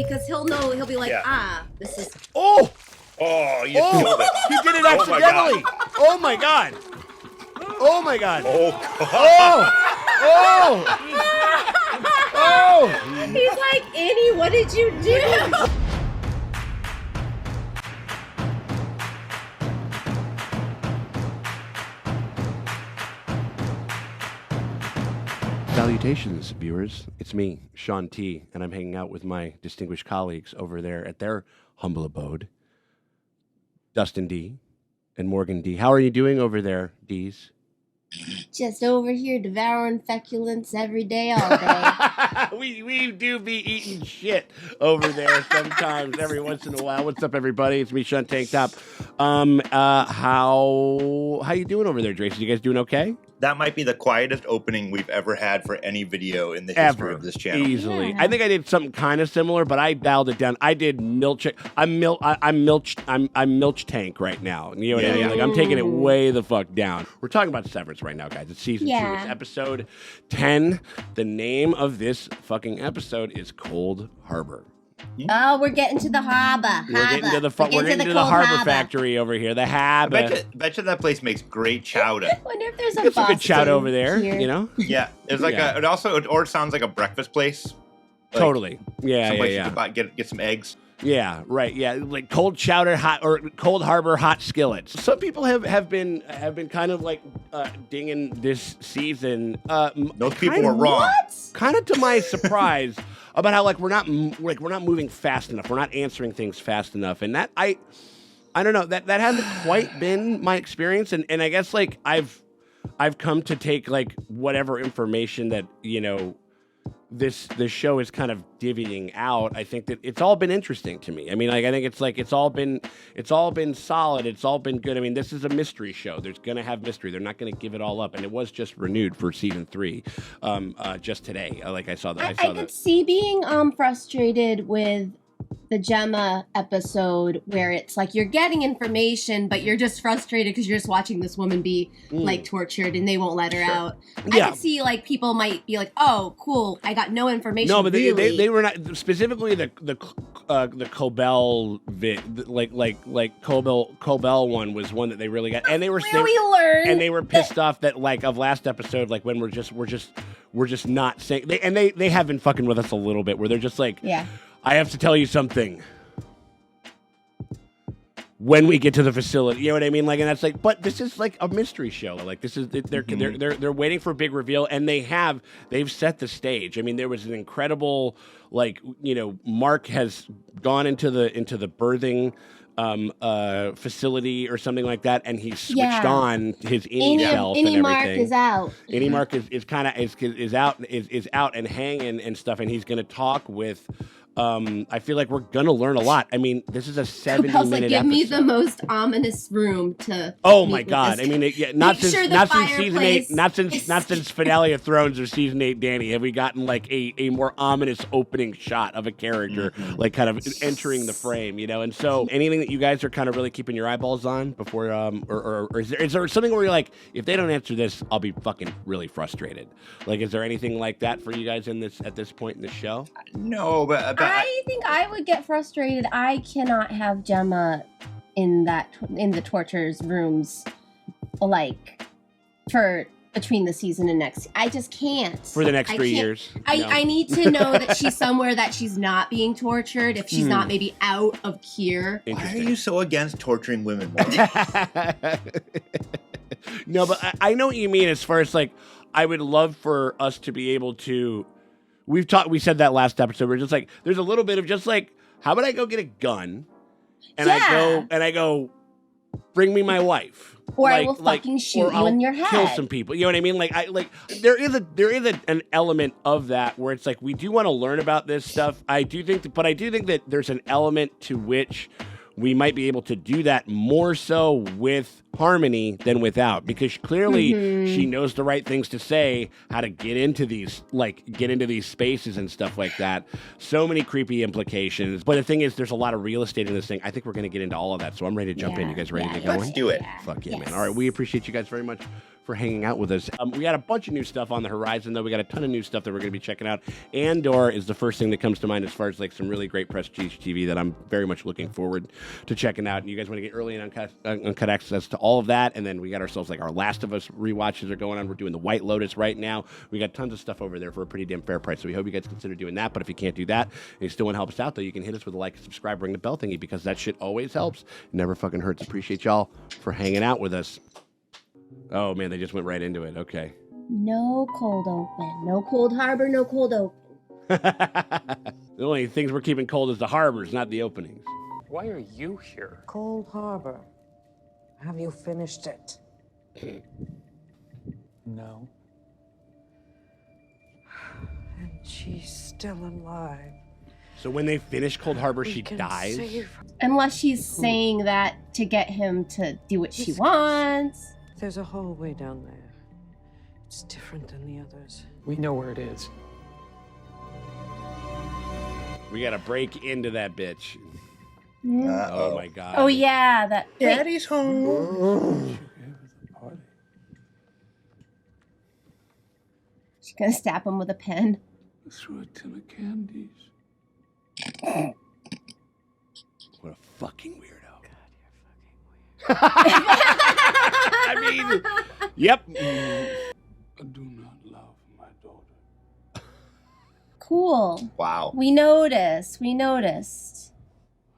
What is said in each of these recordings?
because he'll know. He'll be like, this is. Oh, you killed it. He did it accidentally. Oh my god. Oh my god. Oh. He's like, Annie, what did you do? Salutations, viewers. It's me, Sean T, and I'm hanging out with my distinguished colleagues over there at their humble abode, Dustin D and Morgan D. How are you doing over there, D's? Just over here devouring feculence every day, all day. we do be eating shit over there sometimes, every once in a while. What's up, everybody? It's me, Sean Tank Top. How you doing over there, Tracy? You guys doing okay? That might be the quietest opening we've ever had for any video in the history of this channel. Easily. Yeah. I think I did something kind of similar, but I dialed it down. I did milk. I'm milk tank right now. You know what I mean? Like, I'm taking it way the fuck down. We're talking about Severance right now, guys. It's season 2. It's episode 10. The name of this fucking episode is Cold Harbor. Oh, we're getting to the harbor. We're getting to the harbor factory over here. The harbor. I bet you that place makes great chowder. I wonder if there's a good chowder over there. Here. You know? Yeah, it's like it also or it sounds like a breakfast place. Like totally. Yeah. You could get some eggs. Yeah, right. Yeah, like cold chowder, hot or Cold Harbor hot skillets. Some people have been kind of like dinging this season. Those people were wrong. Kind of to my surprise about how we're not moving fast enough. We're not answering things fast enough, and that I don't know, that hasn't quite been my experience. And I guess I've come to take whatever information that this show is kind of divvying out. I think that it's all been interesting to me. I mean, I think it's all been solid. It's all been good. I mean, this is a mystery show. There's gonna have mystery. They're not gonna give it all up. And it was just renewed for season 3, just today. I saw that. I could see being frustrated with the Gemma episode where it's like you're getting information, but you're just frustrated because you're just watching this woman be tortured and they won't let her out. Yeah. I could see people might be like, "Oh, cool, I got no information." No, but they were not specifically the Cobell Cobell one was one that they really got, and they were and they were pissed off that of last episode when we're just not saying they have been fucking with us a little bit where they're just I have to tell you something when we get to the facility. You know what I mean? And that's but this is a mystery show. This is they're waiting for a big reveal, and they've set the stage. I mean, there was an incredible Mark has gone into the birthing facility or something like that, and he's switched on his Innie shelf and everything. Mark is out. Innie Mark is out and hanging and stuff, and he's going to talk with. I feel like we're gonna learn a lot. I mean, this is a 70-minute give episode. me the most ominous room to. Oh my god! I mean, not since season 8, not since Finale of Thrones or season 8, Danny, have we gotten a more ominous opening shot of a character kind of entering the frame, And so, anything that you guys are kind of really keeping your eyeballs on before, or is there something where you're if they don't answer this, I'll be fucking really frustrated. Is there anything like that for you guys at this point in the show? No, but I think I would get frustrated. I cannot have Gemma in the torturers rooms for between the season and next. I just can't. For the next 3 years. I need to know that she's somewhere that she's not being tortured, if she's not maybe out of Kier. Why are you so against torturing women? No, but I know what you mean as far as I would love for us to be able to. We said that last episode. We're just there's a little bit of just how about I go get a gun, and I go, bring me my wife, or I will fucking shoot you in your head, kill some people. You know what I mean? There is an element of that where it's we do want to learn about this stuff. I do think that there's an element to which we might be able to do that more so with Harmony than without, because clearly she knows the right things to say, how to get into these spaces and stuff like that. So many creepy implications. But the thing is, there's a lot of real estate in this thing. I think we're going to get into all of that, so I'm ready to jump in. You guys ready to get going? Let's do it. Fuck yeah, man. All right, we appreciate you guys very much for hanging out with us. We got a bunch of new stuff on the horizon, though. We got a ton of new stuff that we're going to be checking out. Andor is the first thing that comes to mind as far as like some really great prestige TV that I'm very much looking forward to checking out. And you guys want to get early and uncut access to all of that. And then we got ourselves like our Last of Us rewatches are going on. We're doing the White Lotus right now. We got tons of stuff over there for a pretty damn fair price. So we hope you guys consider doing that. But if you can't do that and you still want to help us out, though, you can hit us with a like, subscribe, ring the bell thingy, because that shit always helps. It never fucking hurts. Appreciate y'all for hanging out with us. Oh, man, they just went right into it. Okay. No cold open. No cold harbor, no cold open. The only things we're keeping cold is the harbors, not the openings. Why are you here? Cold Harbor. Have you finished it? No. And she's still alive. So when they finish Cold Harbor, We she can dies? save- Unless she's saying that to get him to do what she wants. There's a hallway down there. It's different than the others. We know where it is. We gotta break into that bitch. Mm. Oh my god. Oh yeah, that. Wait, Daddy's home. she's gonna stab him with a pen. Through a tin of candies. What a fucking weirdo. God, you're fucking weird. I mean, yep. I do not love my daughter. Cool. Wow. We noticed. We noticed.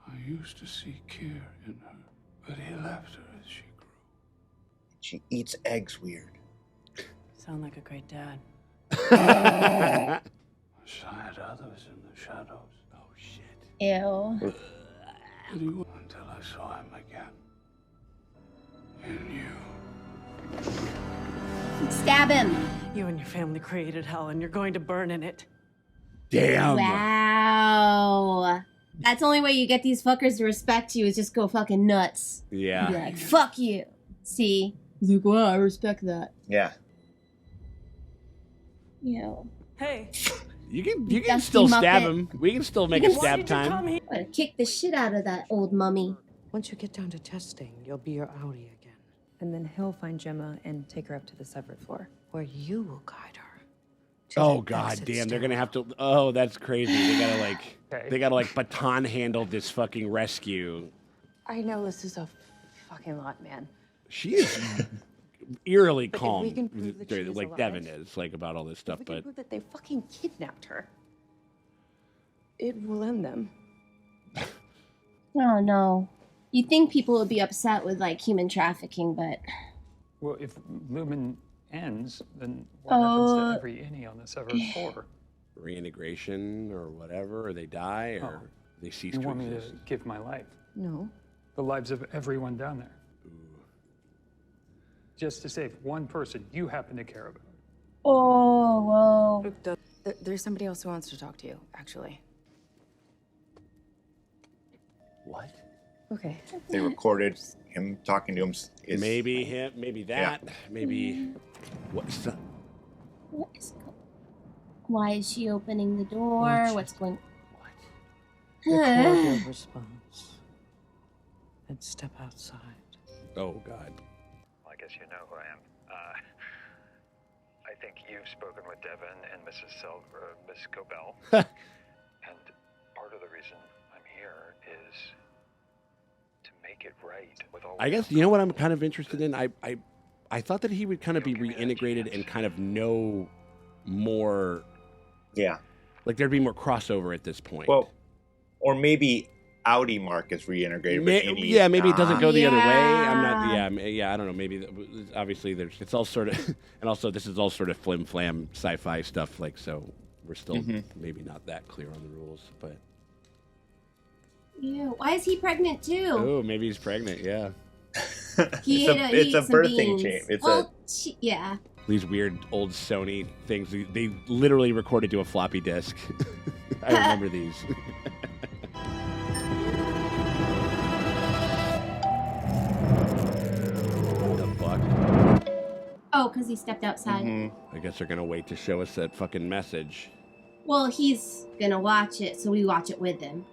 I used to see care in her, but he left her as she grew. She eats eggs weird. Sound like a great dad. I had others in the shadows. Oh shit. Ew. But he went until I saw him again. In you. Stab him. You and your family created hell, and you're going to burn in it. Damn. Wow. That's the only way you get these fuckers to respect you is just go fucking nuts. Be Yeah. like, fuck you. See? He's like, well, I respect that. Yeah. Ew. Hey, You can Dusty still stab Muppet. him. We can still make You a can- why stab did you come time. here? I'm gonna kick the shit out of that old mummy. Once you get down to testing, you'll be your outie again, And then he'll find Gemma and take her up to the severed floor. where you will guide her. to Oh the god exit damn, they're gonna have stairwell. to oh, that's crazy. Okay. They gotta like baton handle this fucking rescue. I know this is a fucking lot, man. She is eerily But if calm, we can prove that she is like alive- Devin is, like about all this stuff. If we But can prove that they fucking kidnapped her, it will end them. Oh no. You'd think people would be upset with like human trafficking, but Well, if Lumon ends, then what happens Oh. to every innie on the severed floor? reintegration or whatever, or they die, or Oh. they cease You to want me exist. to give my life? No. The lives of everyone down there. Just to save one person you happen to care about. oh whoa. Luke does- There's somebody else who wants to talk to you, actually. What? Okay. They recorded him talking to him. Maybe him, maybe that, maybe what's the What is why is she opening the door? Watch it. What's going Record your response. And step outside. oh god. Well, I guess you know who I am. I think you've spoken with Devin and Mrs. Cobell. And part of the reason I'm here is to make it right with all I guess you know what I'm kind of interested in. I thought that he would kind of be reintegrated and kind of know more. Yeah. Like there'd be more crossover at this point. Well, or maybe Audi Mark is reintegrated. with Innie. Yeah, maybe it doesn't go the other way. I'm not. Yeah. Yeah, I don't know. Maybe obviously there's. It's all sort of, and also this is all sort of flim flam sci-fi stuff. Like so, we're still maybe not that clear on the rules. But Ew. Why is he pregnant too? oh, maybe he's pregnant. Yeah, He it's ate a some birthing beans. chain. It's well, yeah. these weird old Sony things. They literally recorded to a floppy disk. I remember these. What the fuck? Oh, because he stepped outside. Mm-hmm. I guess they're gonna wait to show us that fucking message. Well, he's gonna watch it, so we watch it with him.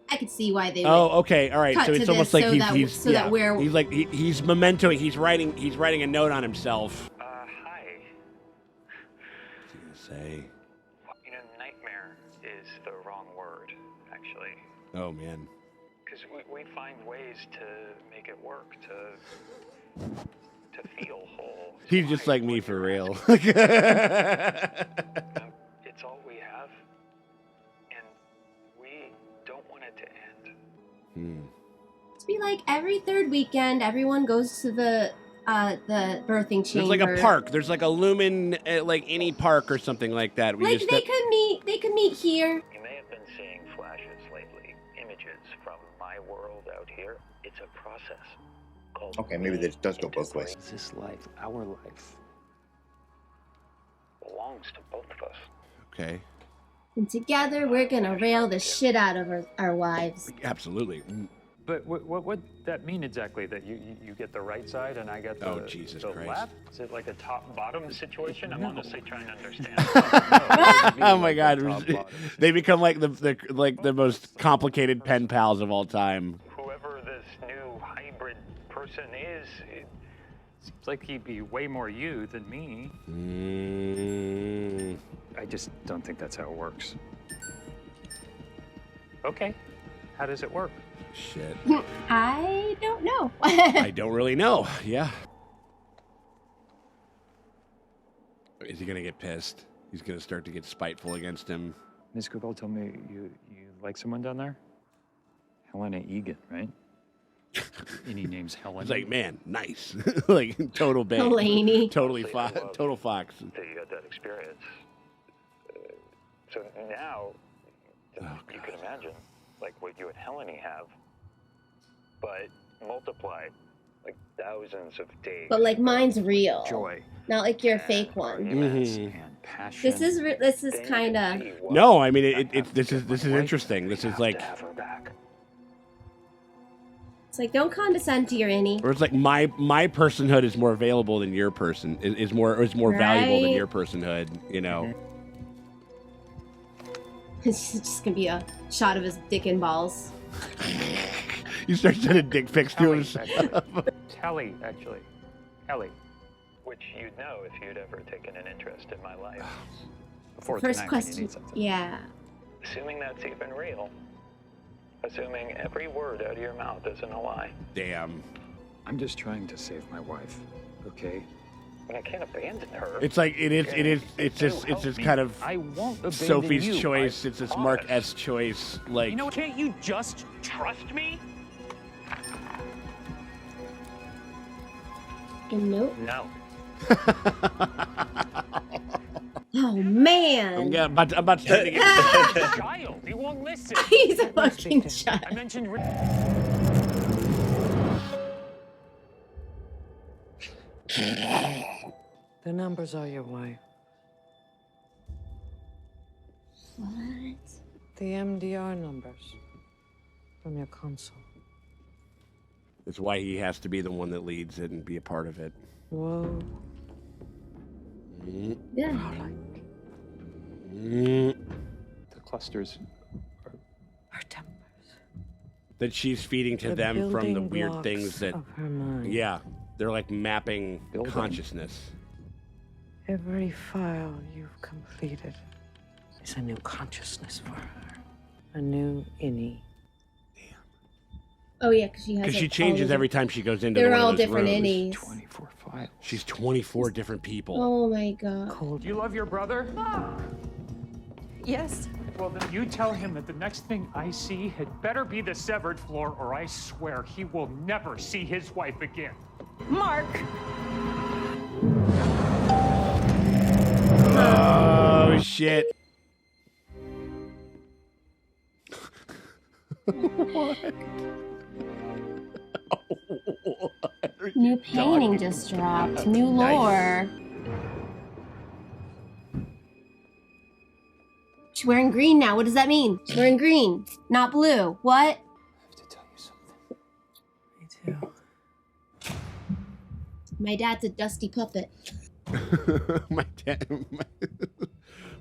I could see why they would. Oh, okay, all right. Cut So to it's almost this like so that- he's so that we're- he's like he's mementoing. He's writing a note on himself. Hi. What's he gonna say? You know, nightmare is the wrong word, actually. Oh man. Because we find ways to make it work, to feel whole. He's just like me for real. It's all we have, and we don't want it to end. To be like every third weekend, everyone goes to the birthing chamber. There's like a park. There's like a Lumen, like any park or something like that. Like they could meet. They could meet here. You may have been seeing flashes lately, images from my world out here. It's a process called. Okay, maybe this does go both ways. This life, our life. Belongs to both of us. Okay. And together, we're gonna rail the shit out of our wives. Absolutely. But what would that mean exactly? That you get the right side and I get the, Jesus the Christ. left? Is it like a top-bottom situation? I'm honestly trying to understand. Oh my God. They become like the most complicated pen pals of all time. Whoever this new hybrid person is, Seems like he'd be way more you than me. I just don't think that's how it works. Okay. How does it work? Shit. I don't know. I don't really know. Yeah. Is he gonna get pissed? He's gonna start to get spiteful against him. Ms. Cobell told me you like someone down there? Helena Egan, right? Any names Helena? He's like, man, nice. Like total babe. Delaney. Totally total fox. that you had that experience. So now, you can imagine, like what you and Helene have, but multiply like thousands of days. But like mine's real, Joy. not like your fake one. Arguments and passion. This is kind of. No, I mean this is interesting. This is like, to have her back. It's like don't condescend to your innie. or it's like my personhood is more available than your person is more valuable than Right. your personhood. You know. It's just gonna be a shot of his dick and balls. You start sending dick pics to him. Telly, actually. Ellie. Which you'd know if you'd ever taken an interest in my life. Before First tonight when you question. need something. Yeah. Assuming that's even real. Assuming every word out of your mouth isn't a lie. Damn. I'm just trying to save my wife, okay? I mean, I can't abandon her. It's like it's just kind of I won't abandon Sophie's you, choice. I It's this Mark promise. S choice. Like, You know, can't you just trust me? Nope. No. Oh man. I'm about to start to get. Child, you won't listen. He's a fucking child. I mentioned. The numbers are your wife. What? The MDR numbers from your console. It's why he has to be the one that leads it and be a part of it. Whoa. Yeah. The clusters. Her tempers. That she's feeding to The them from the building weird blocks things that, of her mind. yeah, they're like mapping Building. consciousness. Every file you've completed is a new consciousness for her. A new innie. Oh yeah, because she has. Because she like, changes all every time she goes into They're one of all those different rooms. innies. 24 files. She's 24 different people. Oh my god. Cold. Do you love your brother? Yes. Well, then you tell him that the next thing I see had better be the severed floor, or I swear he will never see his wife again. Mark. Oh shit. New painting just dropped. New lore. She's wearing green now. What does that mean? She's wearing green, not blue. What? I have to tell you something. Me too. My dad's a dusty puppet. my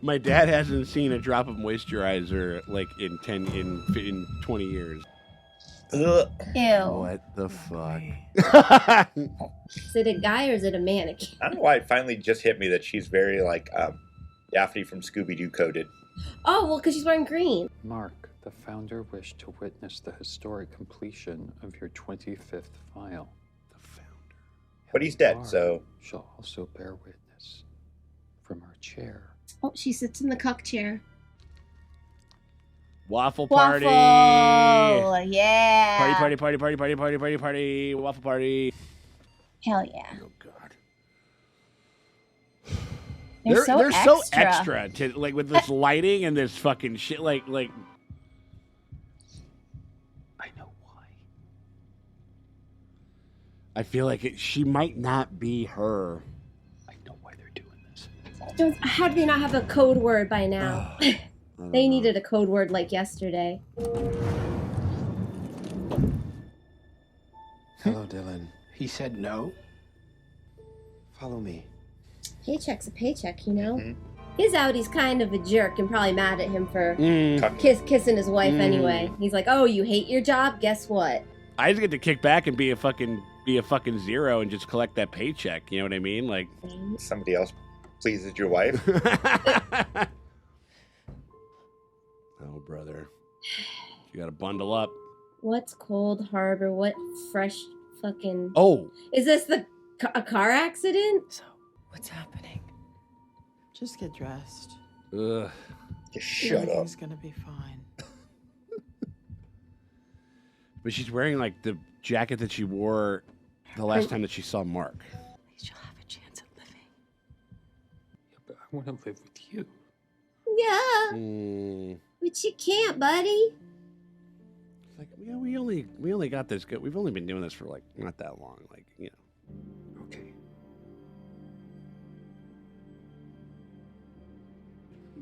My dad hasn't seen a drop of moisturizer like in 20 years. Ugh. Ew. What the fuck? Is it a guy or is it a mannequin? I don't know why it finally just hit me that she's very like Daphne from Scooby-Doo coded. Oh, well, because she's wearing green. Mark, the founder wished to witness the historic completion of your 25th file. The founder. But he's dead, so... Shall also bear witness from our chair. Oh, she sits in the cuck chair. Waffle party. Waffle, yeah. Party. Waffle party. Hell yeah. Oh God. They're so extra to like with this lighting and this fucking shit. Like. I know why. I feel like she might not be her. I know why they're doing this. How do they not have a code word by now? They needed a code word like yesterday. Hello, Dylan. He said no. Follow me. Paycheck's a paycheck, you know? Mhm. His Audi's kind of a jerk and probably mad at him for kissing his wife anyway. He's like, oh, you hate your job? Guess what? I just get to kick back and be a fucking zero and just collect that paycheck. You know what I mean? Like Somebody else pleases your wife. Oh, brother. You gotta bundle up. What's Cold Harbor? What fresh fucking... Oh. Is this a car accident? So, what's happening? Just get dressed. Ugh. Just shut up. Everything's gonna be fine. But she's wearing like the jacket that she wore the last time that she saw Mark. At least you'll have a chance at living. Yeah, but I want to live with you. Yeah, but you can't, buddy. It's like, yeah, we only got this good. We've only been doing this for like not that long. Like, you know. Okay.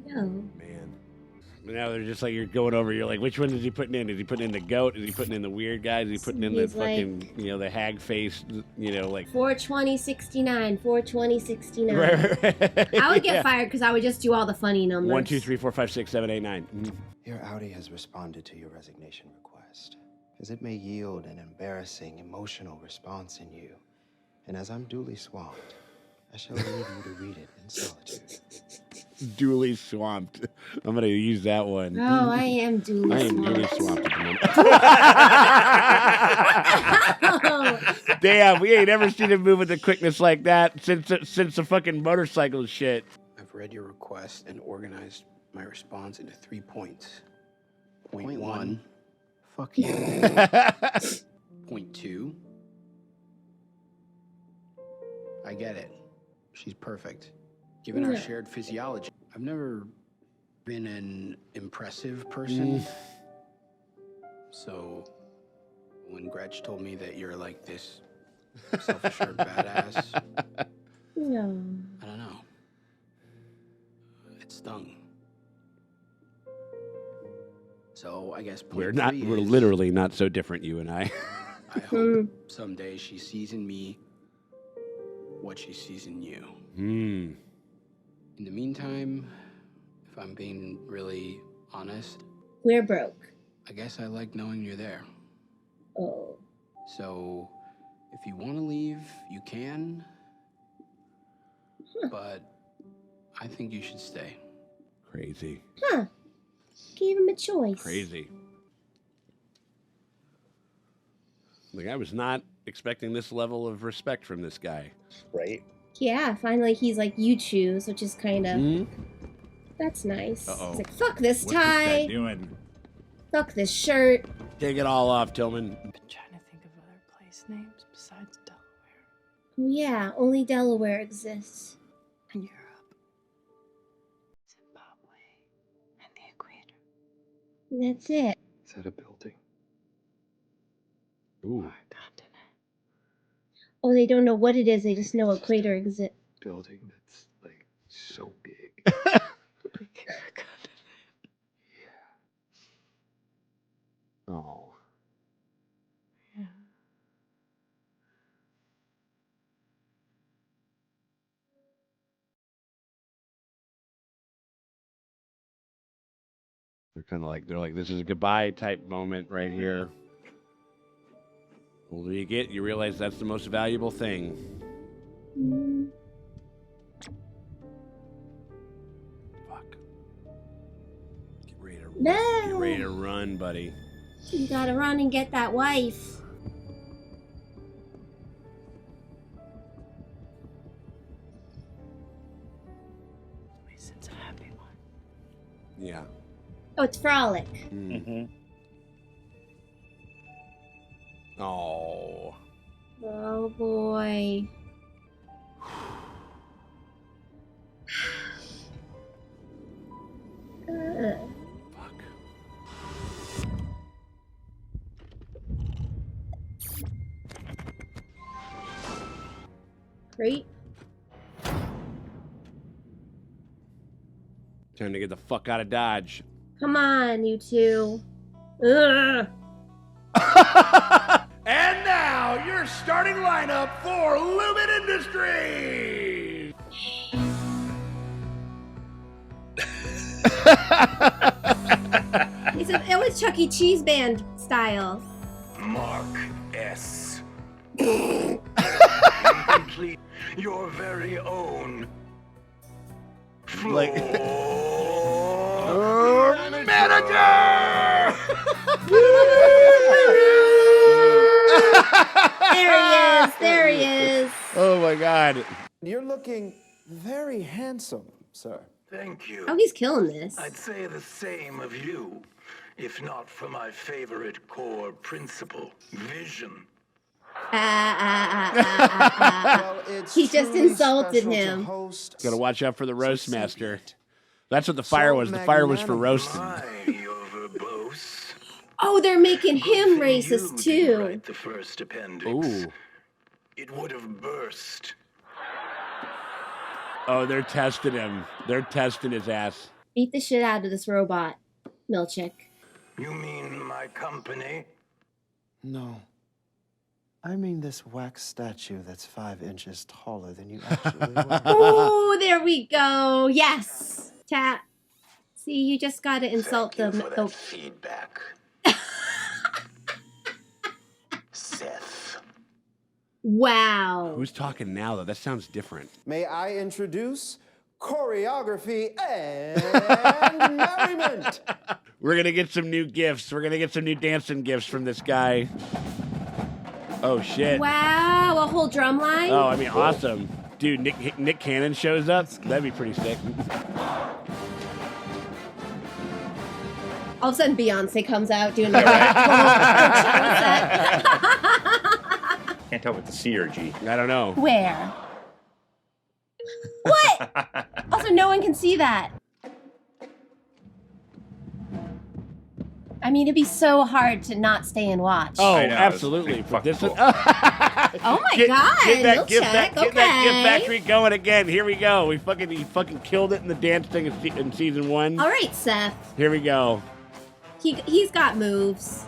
No. Man. But now they're just like, you're going over, you're like, which one is he putting in? Is he putting in the goat? Is he putting in the weird guys? Is he putting in the He's fucking, like- you know, the hag face, you know, like. 42069, 42069. Right. I would get fired because I would just do all the funny numbers. 1, 2, 3, 4, 5, 6, 7, 8, 9. Your Audi has responded to your resignation request, as it may yield an embarrassing emotional response in you. And as I'm duly swamped, I shall leave you to read it in solitude. Duly swamped. I'm gonna use that one. Oh, I am duly I am swamped. duly swamped at the moment. Damn, we ain't ever seen him move with a quickness like that since the fucking motorcycle shit. I've read your request and organized my response into 3 points. Point 1, fuck you. Point 2, I get it. She's perfect. Given our shared physiology, I've never been an impressive person. So when Gretch told me that you're like this self-assured badass, No. I don't know. It stung. So I guess point three We're is, literally not so different, you and I. I hope someday she sees in me what she sees in you. In the meantime, if I'm being really honest, We're broke. I guess I like knowing you're there. Oh. So if you want to leave, you can. But I think you should stay. Crazy. Huh. Gave him a choice. Crazy. Like, I was not expecting this level of respect from this guy. Right? Yeah, finally he's like, you choose, which is kind of... That's nice. Uh-oh. He's like, fuck this What's this guy tie. doing? Fuck this shirt. Take it all off, Tillman. I've been trying to think of other place names besides Delaware. Oh yeah, only Delaware exists. And Europe. Zimbabwe. And the equator. That's it. Is that a building? Ooh. Continent. Oh, they don't know what it is, they just know equator exists. Building that's like so big. Oh. They're kind of like, this is a goodbye type moment right here. What do you get? You realize that's the most valuable thing. Fuck. Get ready to run, buddy. You gotta run and get that wife. It's a happy one. Yeah. Oh, it's Frolic. Oh. Oh boy. Fuck. Great. Time to get the fuck out of Dodge. Come on, you two. Ugh. And now, your starting lineup for Lumon Industries. It was Chuck E. Cheese band style. Mark S. Complete your very own Like, manager. There he is. oh my God. You're looking very handsome, sir. Thank you. Oh, he's killing this. I'd say the same of you, if not for my favorite core principle, vision. He just insulted him. Gotta watch out for the roast master. That's what the fire was. The fire was for roasting. Oh, they're making him racist too. Write the first appendix. Ooh. It would have burst. Oh, they're testing him. They're testing his ass. Beat the shit out of this robot, Milchick. You mean my company? No. I mean this wax statue that's 5 inches taller than you actually were. Oh, there we go. Yes. Tap. See, you just gotta insult them. For that feedback. Seth. Wow. Who's talking now, though? That sounds different. May I introduce choreography and merriment? We're gonna get some new gifts. We're gonna get some new dancing gifts from this guy. Oh, shit. Wow, a whole drum line? Oh, I mean, awesome. Dude, Nick Cannon shows up. That'd be pretty sick. All of a sudden, Beyonce comes out doing her Coachella set. Can't tell if it's a C or G. I don't know. Where? What? Also, no one can see that. I mean, it'd be so hard to not stay and watch. Oh, I know, absolutely. it's But this cool. is, Oh my God! Get that Milchick, gift okay. factory going again. Here we go. He fucking killed it in the dance thing in season 1. All right, Seth. Here we go. He's got moves.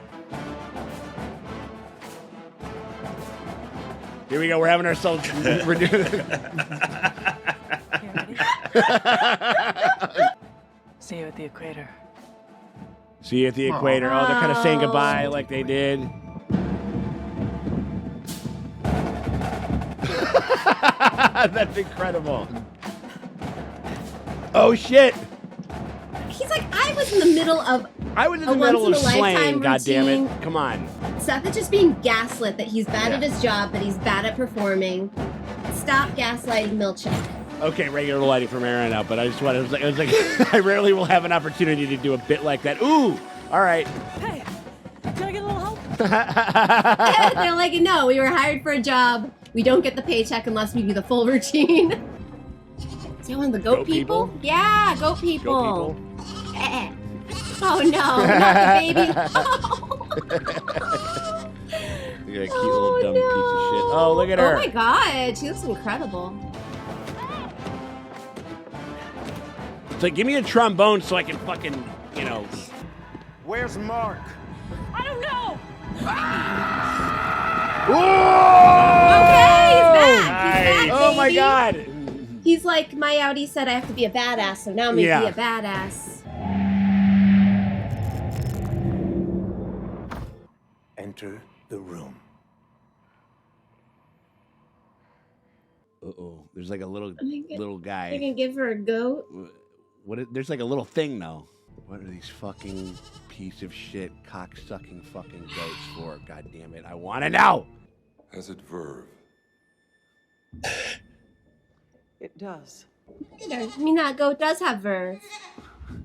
Here we go. We're having ourselves. We're doing. See you at the equator. See you at the equator. Oh, they're kind of saying goodbye like they did. That's incredible. Oh shit! He's like, I was in the middle of I was in a the middle of once-in-a-lifetime slaying. God damn routine. it! Come on. Seth is just being gaslit that he's bad at his job, that he's bad at performing. Stop gaslighting Milchick. Okay, regular lighting from Aaron out, but I just wanted. I was like, I rarely will have an opportunity to do a bit like that. Ooh, all right. Hey, can I get a little help? They're like, no, we were hired for a job. We don't get the paycheck unless we do the full routine. Is that one of the goat people? Yeah, goat people. Goat Eh. Oh no, not the baby. You got a cute little dumb piece of shit. Oh, look at her. Oh my god, she looks incredible. It's like, give me a trombone so I can fucking, you know. Where's Mark? I don't know. Okay, he's back. He's back, Oh my baby. god. He's like, my Audi said I have to be a badass, so now I'm gonna be a badass. enter the room. Uh-oh. There's like a little You're guy. gonna give her a goat? There's like a little thing though. What are these fucking piece of shit cock-sucking fucking goats for? God damn it. I want to know. Has it verve? It does. I mean, that goat does have verve.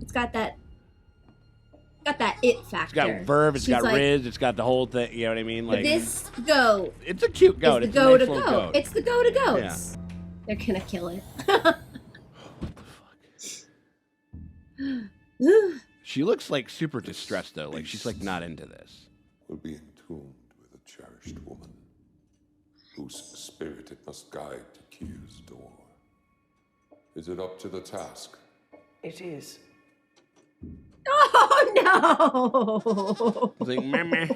It's got that it factor. It's got verve, it's She's got like, riz, it's got the whole thing, you know what I mean? Like this goat. It's a cute goat. It's the It's goat a of nice little goat. It's the goat of goats. Yeah. They're gonna kill it. She looks like super distressed though. Like she's like not into this. Will be entombed with a cherished woman, whose spirit it must guide to Kyr's door. Is it up to the task? It is. Oh no! It's like meh.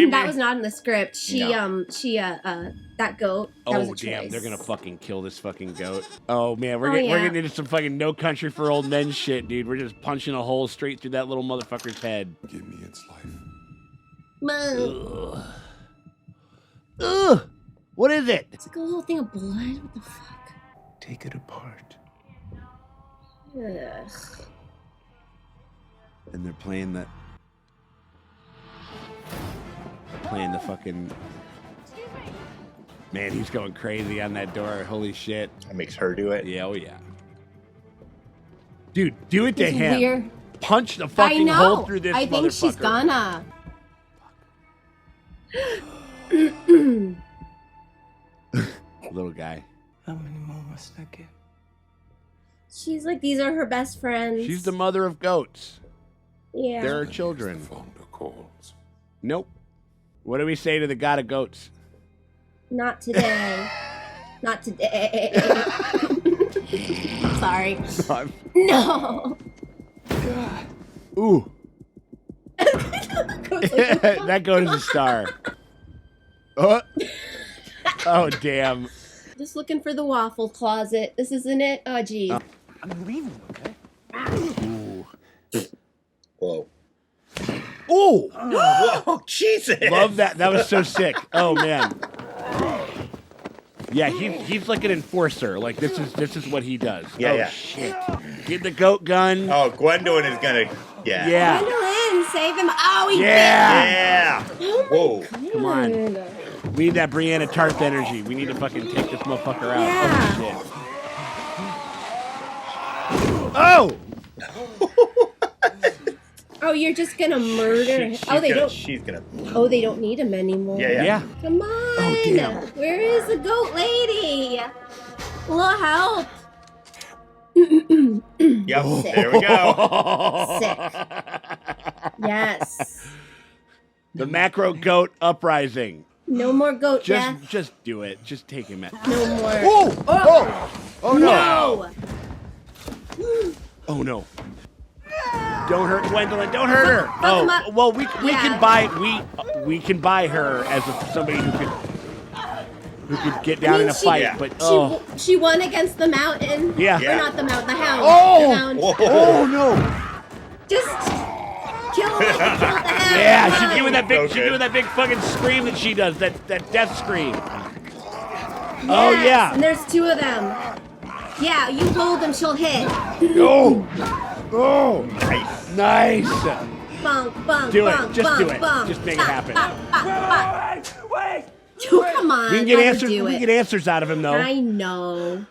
That was not in the script. That goat. That was a Damn, choice. they're gonna fucking kill this fucking goat. Oh man, we're Oh, getting yeah. into some fucking No Country for Old Men shit, dude. We're just punching a hole straight through that little motherfucker's head. Give me its life. Ugh. Ugh. What is it? It's like a little thing of blood. What the fuck? Take it apart. Ugh. And they're playing the fucking. Man, he's going crazy on that door. Holy shit. That makes her do it. Yeah, oh yeah. Dude, do it to It's him. weird. Punch the I fucking know. hole through this I think she's motherfucker. gonna. Little guy. How many more must I give? She's like, these are her best friends. She's the mother of goats. Yeah. There are children. Founder calls. Nope. What do we say to the god of goats? Not today. Not today. Sorry. No. Ooh. That goat is a star. Oh. Oh, damn. Just looking for the waffle closet. This isn't it? Oh, geez. I'm leaving, okay? Ooh. Whoa. Ooh. Whoa, Jesus. Love that. That was so sick. Oh, man. Yeah, he's like an enforcer. Like, this is what he does. Yeah, oh, yeah. Shit. Get the goat gun. Oh, Gwendolyn is gonna. Yeah. Yeah. Gwendolyn, save him. Oh, he Yeah. bit me. Oh, Whoa. Come on. We need that Brianna Tarth energy. We need to fucking take this motherfucker out. Yeah. Oh, shit. Oh! Oh, you're just gonna murder him. She's gonna. Oh, they don't need him anymore. Yeah. Come on. Oh, damn. Where is the goat lady? A little help. Yep. There we go. Sick. Yes. The macro goat uprising. No more goat death. Just do it. Just take him out. No more. Oh! Oh! Oh no! No. Oh no! Don't hurt Gwendolyn. Don't hurt her. Fuck Oh him up. well, we Yeah. can buy we can buy her as somebody who could get down in a fight. But she won against the mountain. Yeah. Or not the mountain, the hound. Oh! The hound. Oh no! Just kill him. Kill the hound. Yeah, Come she's on. doing that big. So She's good. doing that big fucking scream that she does. That death scream. Yes, Oh yeah. And there's two of them. Yeah, you hold them, she'll hit. Oh! Oh! Nice! Bunk, bunk, Do it. bunk, Just bunk, do it. bunk. Just make it Bop, happen. bop, bop, bop. Wait! Oh, come on. We can get I would answers. do We it. can get answers out of him though. I know.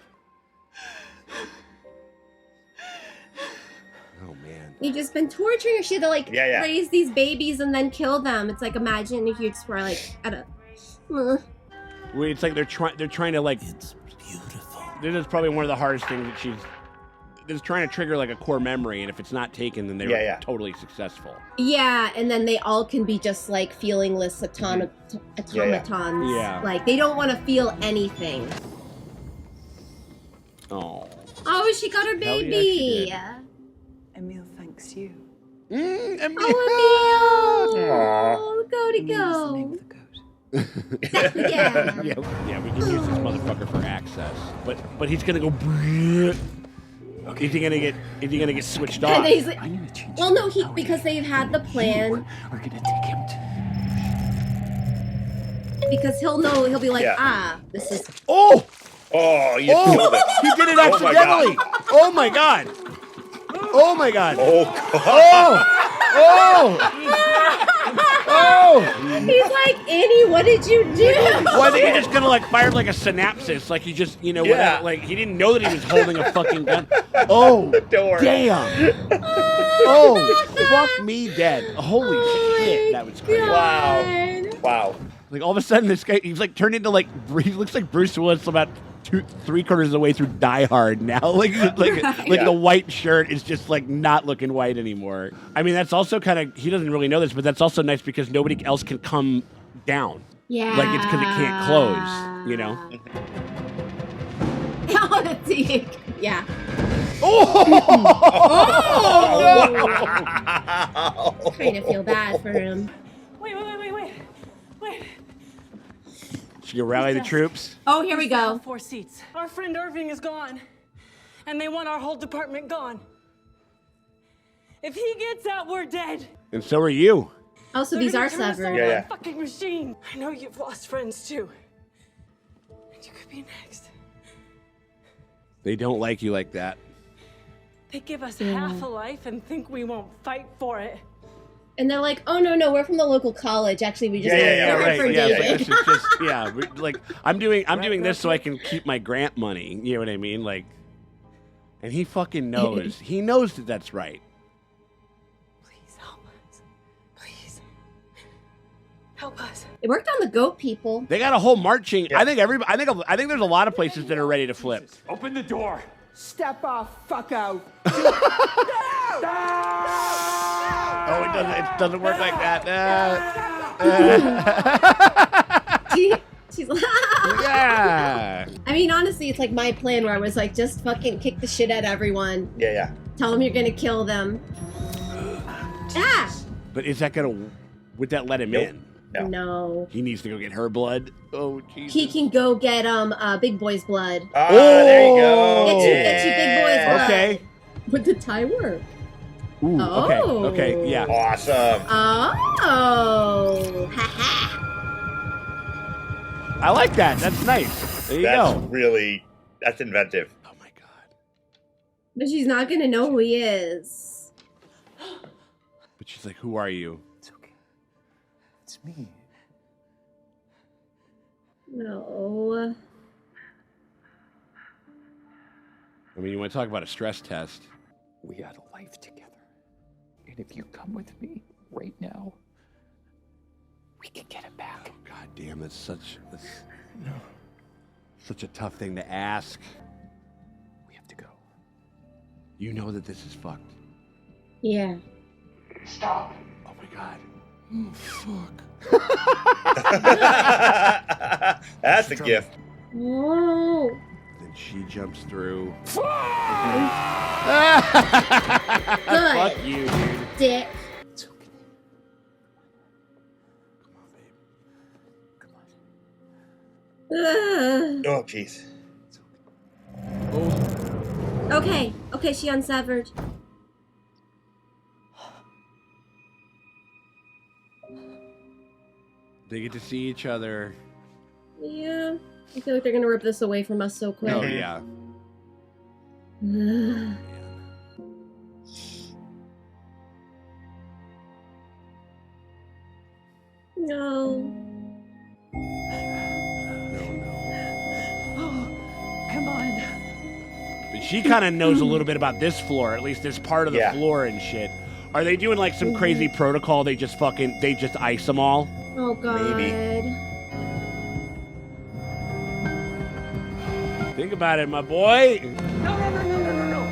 Oh man. You've just been torturing her. She had to like Yeah, yeah. raise these babies and then kill them. It's like imagine if you just were like at a. Wait, it's like they're trying to like. It's beautiful. This is probably one of the hardest things that she's. This is trying to trigger like a core memory, and if it's not taken, then they're totally successful. Yeah, and then they all can be just like feelingless automatons. Yeah. Like they don't want to feel anything. Oh. Oh, she got her Hell yeah, baby. she did. Emil thanks you. Emil. Oh, Emil. Aw. Oh, go to Emil's the name go. of the goat. Yeah. Yeah, we can use this motherfucker for access, but he's gonna go. Okay. Is he gonna get switched And off? then he's like, well, no, because they've had the plan. We're gonna take him to because he'll know. He'll be like, Yeah. this is. Oh! Oh, you killed it. He did it Oh my accidentally. Oh my god. Oh my god. Oh, Oh! Oh! He's like, Annie, what did you do? Well, I think he just kind of like fired like a synapsis. Like he just, whatever. Like he didn't know that he was holding a fucking gun. Oh, door. Damn. Oh, fuck me dead. Holy shit. That was crazy. Wow. Like all of a sudden this guy, he's like turned into like, he looks like Bruce Willis about 3/4 of the way through Die Hard now. Like the white shirt is just like not looking white anymore. I mean, that's also kind of, he doesn't really know this, but that's also nice because nobody else can come down. Yeah. Like it's because it can't close, you know? Oh, that's it. Yeah. Oh! Oh! Kind of feel bad for him. Wait. Should you rally the troops? Oh, here we go. 4 seats. Our friend Irving is gone, and they want our whole department gone. If he gets out, we're dead. And so are you. Also, these are severed. Yeah. Fucking machine. I know you've lost friends too, and you could be next. They don't like you like that. They give us half a life and think we won't fight for it. And they're like, oh, no, we're from the local college. Actually, we just Right. for Yeah, David. this is just, like I'm doing this so I can keep my grant money. You know what I mean? Like, and he fucking knows. He knows that that's right. Please help us. Please help us. It worked on the goat people. They got a whole marching. I think there's a lot of places that are ready to flip. Open the door. Step off, fuck out. Oh, it doesn't work like that. She's like, Yeah. I mean, honestly, it's like my plan where I was like, just fucking kick the shit out of everyone. Yeah. Tell them you're gonna kill them. But is that would that let him in? No. He needs to go get her blood. Oh, Jesus. He can go get Big Boy's blood. There you go. Get you Big Boy's blood. Okay. Would the tie work? Ooh, Oh. Okay, yeah. Awesome. Oh. Ha I like that. That's nice. There you go. That's inventive. Oh my god. But she's not gonna know who he is. But she's like, who are you? It's okay. It's me. No. I mean, you want to talk about a stress test. We had a life together. And if you come with me right now, we can get it back. Oh, god damn, that's such a tough thing to ask. We have to go. You know that this is fucked. Yeah. Stop. Oh my god. Oh, fuck. That's a gift. Whoa. Then she jumps through. Good. Fuck you, dude. Dick. It's okay. Come on, babe. Ugh. Oh, jeez. Okay, she unsevered. They get to see each other. Yeah. I feel like they're gonna rip this away from us so quick. Oh yeah. Ugh. No. Come on. But she kind of knows a little bit about this floor, at least this part of the floor and shit. Are they doing like some crazy protocol? They just ice them all? Oh god. Maybe. Think about it, my boy. No.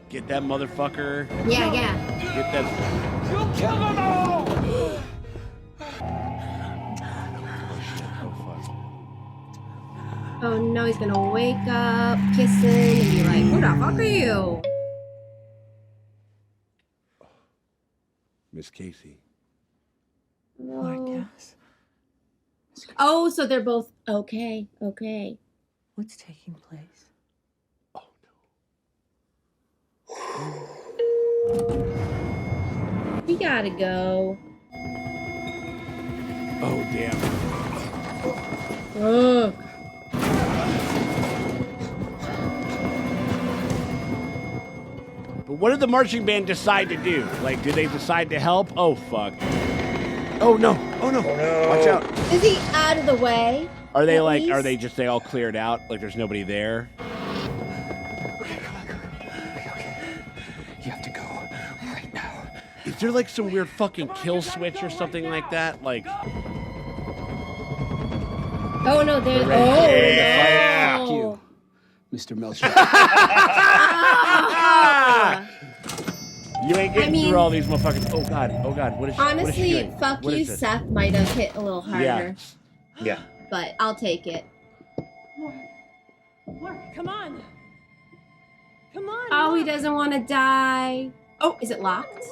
Get that motherfucker. Yeah. Get that. You'll kill them all! Oh no, he's gonna wake up, kissing, and be like, who the fuck are you? Miss Casey. Oh, so they're both okay. What's taking place? Oh We gotta go. no. Oh damn. Ugh. But what did the marching band decide to do? Like, did they decide to help? Oh, fuck. Oh, no. Oh, no. Oh, no. Watch out. Is he out of the way? Are they at like, least? are they just, they all cleared out? Like, there's nobody there? Okay. You have to go right now. Is there like some weird fucking kill switch or something like that? Like, Oh no, there. They're ready. Oh Yeah. no. Fuck you, Mr. Melcher. Ah. you ain't getting I mean- through all these motherfuckers. Oh, God. Oh, God. What is she, what is she Honestly, doing? fuck What you, is this? Seth might have hit a little harder, Yeah. Yeah. but I'll take it. Mark, come on. Come on. Oh, he Mark. doesn't want to die. Oh, is it locked?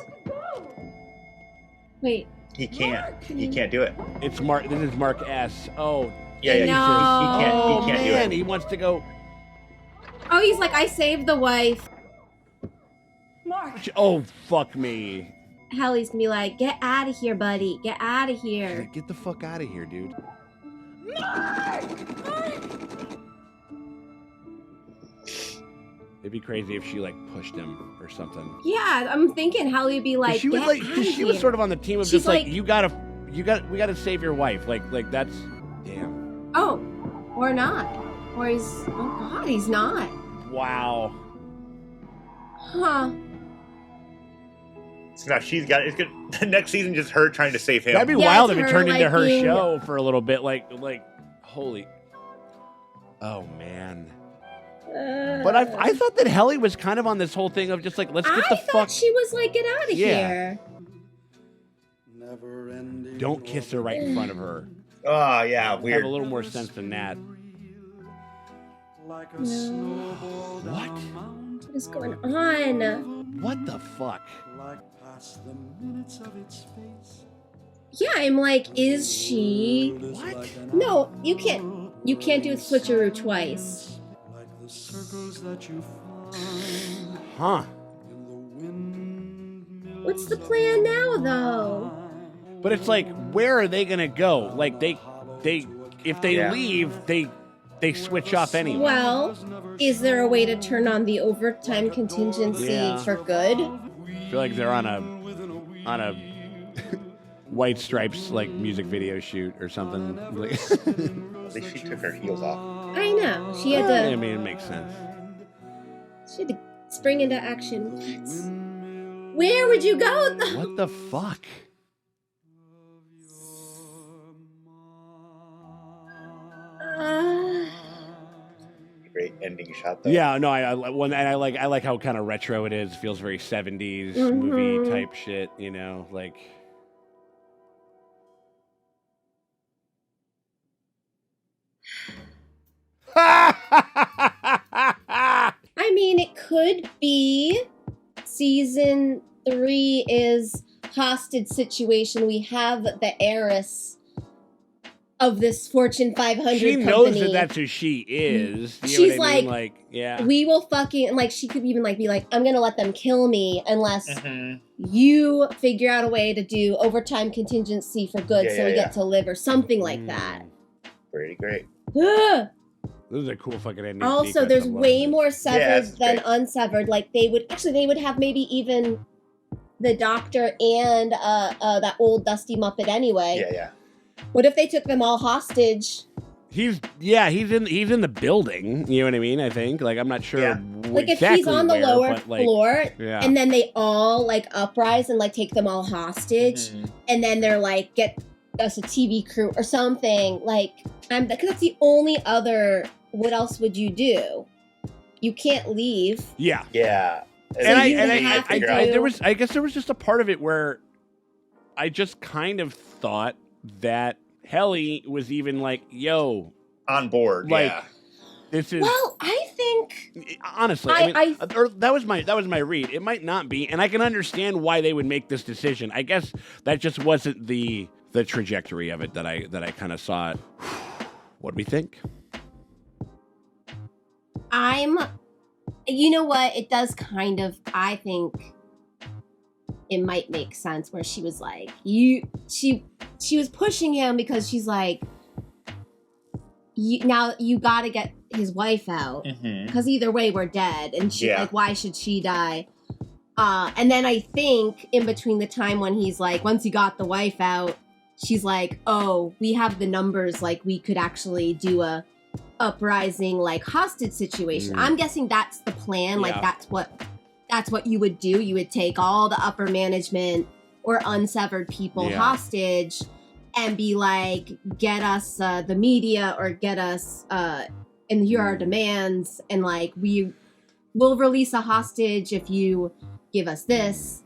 Wait. He can't. He can't do it. It's Mark. This is Mark S. Oh. Yeah, yeah. No. He can't Oh, do man. it. He wants to go. Oh, he's like, I saved the wife. Mark. Oh, fuck me. Helly's gonna be like, get out of here, buddy. Get out of She's here. like, get the fuck out of here, dude. It'd be crazy if she like pushed him or something. Yeah, I'm thinking Helly would be like, she was get like, out 'cause of she was here. sort of on the team of She's just like, like- we gotta save your wife. Like that's, damn. Oh, or not. Or he's, oh God, he's not. Wow. Huh. So now she's got it's good. The next season, just her trying to save him. That'd be Yeah, wild it's if it her, turned into like, her being- show for a little bit. Like, holy. Oh man. But I thought that Helly was kind of on this whole thing of just like, let's get the I thought fuck. she was like, get out of Yeah. here. Don't kiss her right in front of her. Oh yeah, Have weird. a little more sense than that. What is going on? What the fuck? Yeah, I'm like, is she? What? No, you can't. You can't do a switcheroo twice. Huh. What's the plan now, though? But it's like, where are they gonna go? Like if they Yeah. leave, they switch off anyway. Well, is there a way to turn on the overtime contingency Yeah. for good? I feel like they're on a White Stripes like music video shoot or something. Like, At least she took her heels off. I know. She had I to. mean, it makes sense. She had to spring into action. What? Where would you go? What the fuck? Great ending shot though. Yeah, no, I like how kind of retro it is. It feels very 70s movie type shit, you know, like. I mean, it could be season 3 is hostage situation. We have the heiress of this Fortune 500 She company. knows that that's who she is. You know She's what I mean? like, yeah. we will fucking, like, she could even like be like, I'm gonna let them kill me unless Mhm. you figure out a way to do overtime contingency for good, Yeah, so we yeah, get to live or something like that. Pretty great. Ugh. This is a cool fucking ending. Also, sequence. there's I love way this. more severed it's than great. unsevered. Like they would have maybe even the doctor and that old Dusty Muppet anyway. Yeah, yeah. What if they took them all hostage? He's in the building. You know what I mean? I think like I'm not sure. Yeah. Like if exactly he's on the where, lower but, like, floor, yeah. and then they all like uprise and like take them all hostage, and then they're like, get us a TV crew or something. Like, because that's the only other. What else would you do? You can't leave. Yeah. Yeah. And you have to do- I guess there was just a part of it where I just kind of thought that Helly was even like, yo, on board. like, yeah. this is Well, I think honestly, or that was my read. It might not be, and I can understand why they would make this decision. I guess that just wasn't the trajectory of it that I kind of saw it. What do we think? You know what? It does kind of, I think it might make sense where she was like, she was pushing him because she's like, now you got to get his wife out because either way we're dead, and she like, why should she die? And then I think in between the time when he's like, once he got the wife out, she's like, oh, we have the numbers, like we could actually do a uprising like hostage situation. I'm guessing that's the plan. Like that's what you would do. You would take all the upper management or unsevered people hostage and be like, get us the media or get us and here are our demands, and like we will release a hostage if you give us this,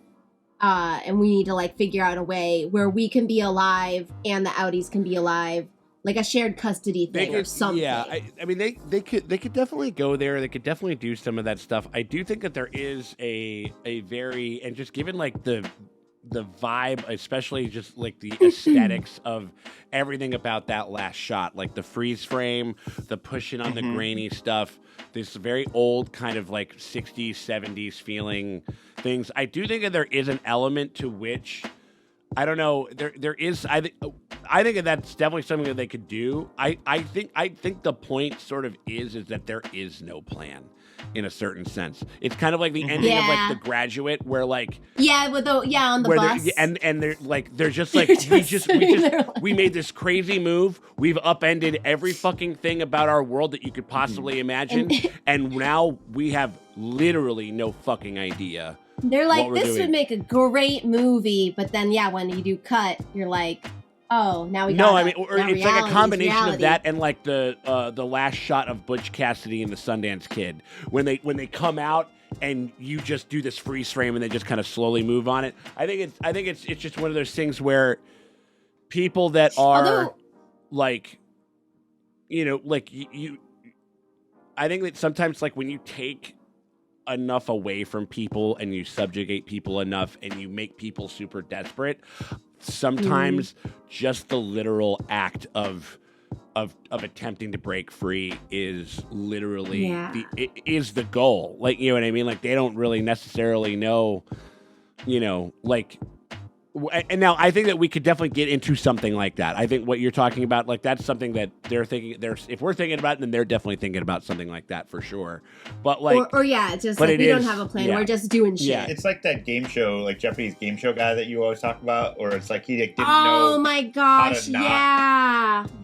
and we need to like figure out a way where we can be alive and the Audis can be alive, like a shared custody thing or something. Yeah, I mean they could definitely go there. They could definitely do some of that stuff. I do think that there is a very, and just given like the vibe, especially just like the aesthetics of everything about that last shot, like the freeze frame, the pushing on the grainy stuff, this very old kind of like 60s, 70s feeling things. I do think that there is an element to which, I don't know, there is, I think that that's definitely something that they could do. I think the point sort of is that there is no plan. In a certain sense, it's kind of like the ending of like The Graduate, where like on the bus, and they're like they're just like we made this crazy move. We've upended every fucking thing about our world that you could possibly imagine, and now we have literally no fucking idea. They're like, this would make a great movie, but then when you do cut, you're like, oh, now we got it's like a combination of that and like the last shot of Butch Cassidy and the Sundance Kid when they come out and you just do this freeze frame and they just kind of slowly move on it. I think it's just one of those things where people that are like, like you I think that sometimes like when you take enough away from people and you subjugate people enough and you make people super desperate, sometimes just the literal act of attempting to break free is literally is the goal. Like, you know what I mean? Like they don't really necessarily know, like. And now I think that we could definitely get into something like that. I think what you're talking about, like that's something that they're thinking. If we're thinking about it, then they're definitely thinking about something like that for sure. But like, just like we don't have a plan. We're just doing shit. Yeah. It's like that game show, like Japanese game show guy that you always talk about, or it's like he didn't know. Oh my gosh,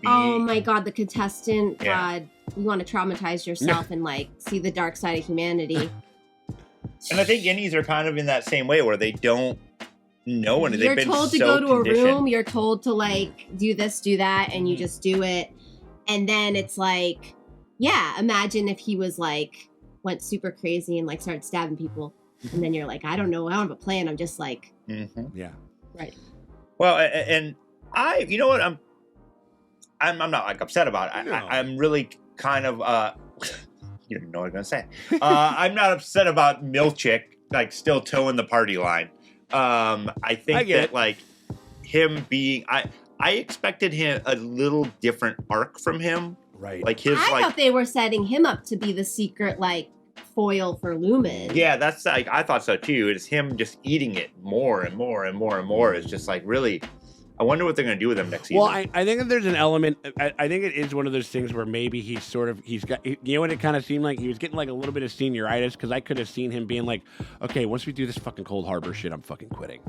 oh my god, the contestant. God, you want to traumatize yourself and like see the dark side of humanity. And I think Yennies are kind of in that same way where they don't. No, and you're told to go to a room. You're told to like do this, do that, and you just do it. And then it's like, imagine if he was like went super crazy and like started stabbing people, and then you're like, I don't know, I don't have a plan. I'm just like, right. Well, and I, you know what, I'm not like upset about it. I'm really kind of you don't know what I'm gonna say. I'm not upset about Milchick like still towing the party line. I think that like him being, I expected him a little different arc from him. Right. Like his, I thought they were setting him up to be the secret like foil for Lumon. Yeah, that's like, I thought so too. It's him just eating it more and more and more and more. It's just like really, I wonder what they're going to do with him next season. Well, I think that there's an element. I think it is one of those things where maybe he's got. You know what it kind of seemed like? He was getting like a little bit of senioritis because I could have seen him being like, okay, once we do this fucking Cold Harbor shit, I'm fucking quitting.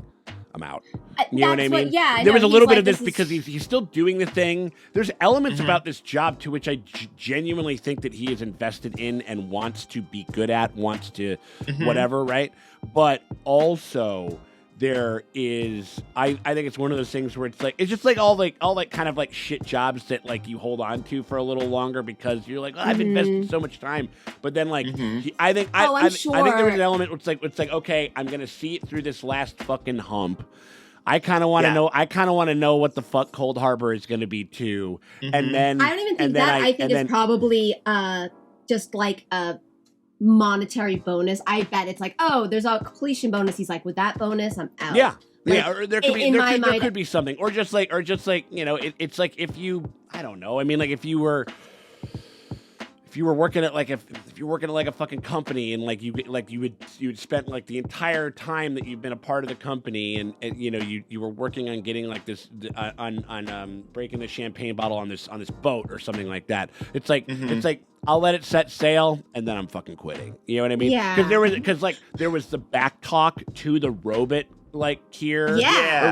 I'm out. You know what I mean? There was a little bit of this because he's still doing the thing. There's elements about this job to which I genuinely think that he is invested in and wants to be good at, wants to whatever, right? But also. There is, I think it's one of those things where it's just like all kind of like shit jobs that like you hold on to for a little longer because you're like, I've invested so much time, but then like I think there was an element where it's like okay, I'm gonna see it through this last fucking hump. I kind of want to know. I kind of want to know what the fuck Cold Harbor is going to be too, and then I don't even think that. I think it's probably just like a monetary bonus. I bet it's like, oh, there's a completion bonus. He's like, with that bonus, I'm out. Yeah. Or there could be something, or just like it's like if you, I don't know. I mean, like if you if you were working at like if you're working at like a fucking company and like you would spent like the entire time that you've been a part of the company and you know you were working on getting like this on breaking the champagne bottle on this boat or something like that. It's like it's like I'll let it set sail and then I'm fucking quitting. You know what I mean? Yeah. Because there was the back talk to the robot like here or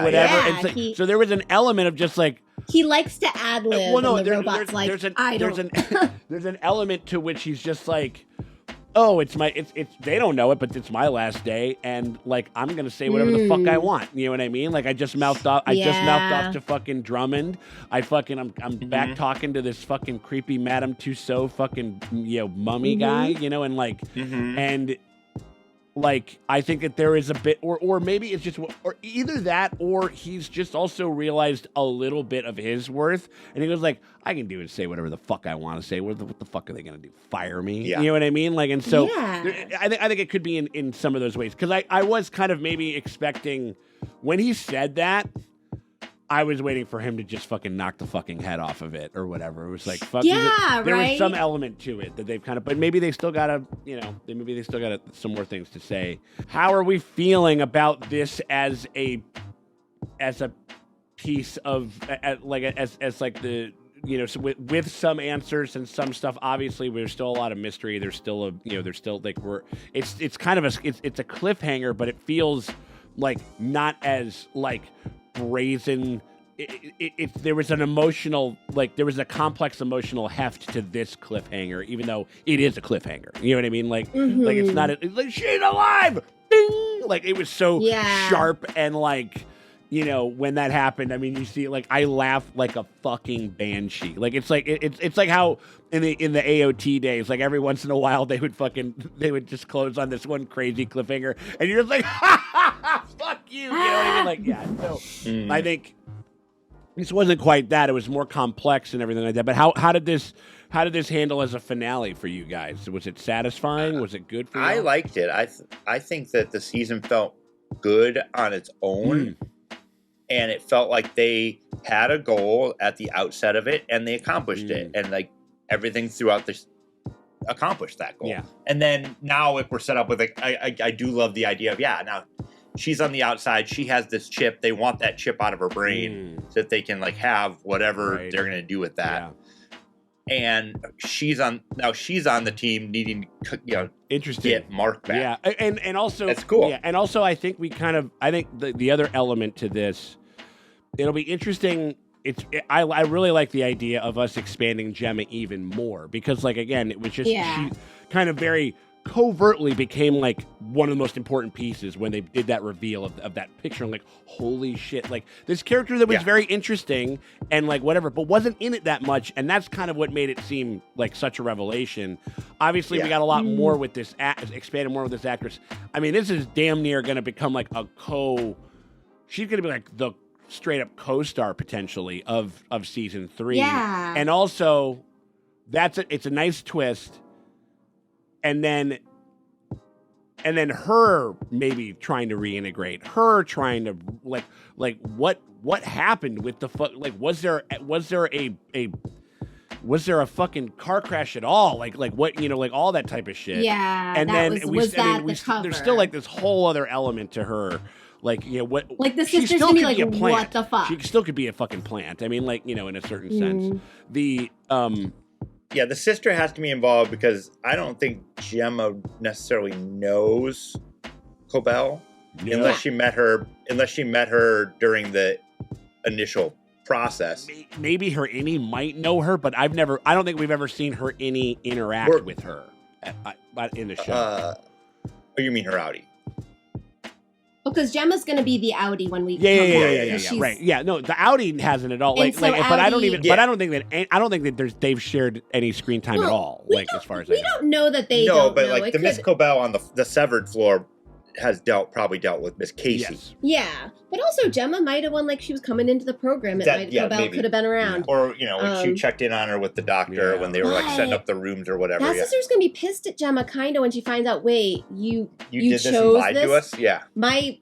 whatever. Yeah, And so there was an element of just like. He likes to ad lib. Well, no, and the robot's like, there's an element to which he's just like, oh, it's they don't know it, but it's my last day, and like I'm gonna say whatever the fuck I want. You know what I mean? Like I just mouthed off. I just mouthed off to fucking Drummond. I'm back talking to this fucking creepy Madame Tussauds fucking mummy guy. You know, and like and. Like, I think that there is a bit, or maybe it's just, or either that, or he's just also realized a little bit of his worth, and he was like, I can do and say whatever the fuck I want to say. What the fuck are they going to do? Fire me? Yeah. You know what I mean? Like, and so, I think it could be in some of those ways, because I was kind of maybe expecting, when he said that, I was waiting for him to just fucking knock the fucking head off of it or whatever. It was like, fuck there was some element to it that they've kind of, but maybe they still got some more things to say. How are we feeling about this as a piece of, as like the, so with some answers and some stuff, obviously there's still a lot of mystery. There's still it's kind of it's a cliffhanger, but it feels like not as like brazen. There was an emotional, like there was a complex emotional heft to this cliffhanger, even though it is a cliffhanger. You know what I mean? Like, like it's not it's like she's alive. Ding! Like it was so sharp and like, when that happened, I mean, you see, like I laugh like a fucking banshee. Like it's like it's like how in the AOT days, like every once in a while they would just close on this one crazy cliffhanger, and you're just like, fuck you. You know what I mean? Like so I think this wasn't quite that. It was more complex and everything like that. But how did this handle as a finale for you guys? Was it satisfying? Was it good for you? I liked it. I think that the season felt good on its own. And it felt like they had a goal at the outset of it, and they accomplished it. And like everything throughout this accomplished that goal. Yeah. And then now if we're set up with I do love the idea of now she's on the outside. She has this chip. They want that chip out of her brain so that they can like have whatever they're gonna do with that. Yeah. And she's on the team needing to get Mark back. Yeah, and also that's cool. Yeah, and also I think the other element to this. It'll be interesting. I really like the idea of us expanding Gemma even more because, like, again, it was just she kind of very covertly became like one of the most important pieces when they did that reveal of that picture. I'm like, holy shit! Like this character that was very interesting and like whatever, but wasn't in it that much, and that's kind of what made it seem like such a revelation. Obviously, we got a lot more with this expanded more with this actress. I mean, this is damn near going to become like she's going to be like the straight up co-star potentially of season 3. Yeah. And also it's a nice twist. And then her maybe trying to reintegrate, her trying to like what happened with the like was there a fucking car crash at all? Like what, like all that type of shit. Yeah. And then there's still like this whole other element to her. Like, what? Like the sister's gonna be like, what the fuck? She still could be a fucking plant. I mean, like, in a certain sense. The sister has to be involved because I don't think Gemma necessarily knows Cobell unless she met her during the initial process. Maybe her innie might know her, but I don't think we've ever seen her innie interact with her in the show. Oh, you mean her outie? Because Gemma's going to be the outie when we yeah. Right. Yeah. No, the outie hasn't at all. Like, but I don't think that they've shared any screen time at all. Like, as far as we don't know that they. No, but like the Miss Cobell on the severed floor has probably dealt with Miss Casey. Yes. Yeah, but also Gemma might have when she was coming into the program. Cobell could have been around. Or when she checked in on her with the doctor when they were like setting up the rooms or whatever. That sister's gonna be pissed at Gemma kind of when she finds out. Wait, you did chose this and lied to us? Yeah. My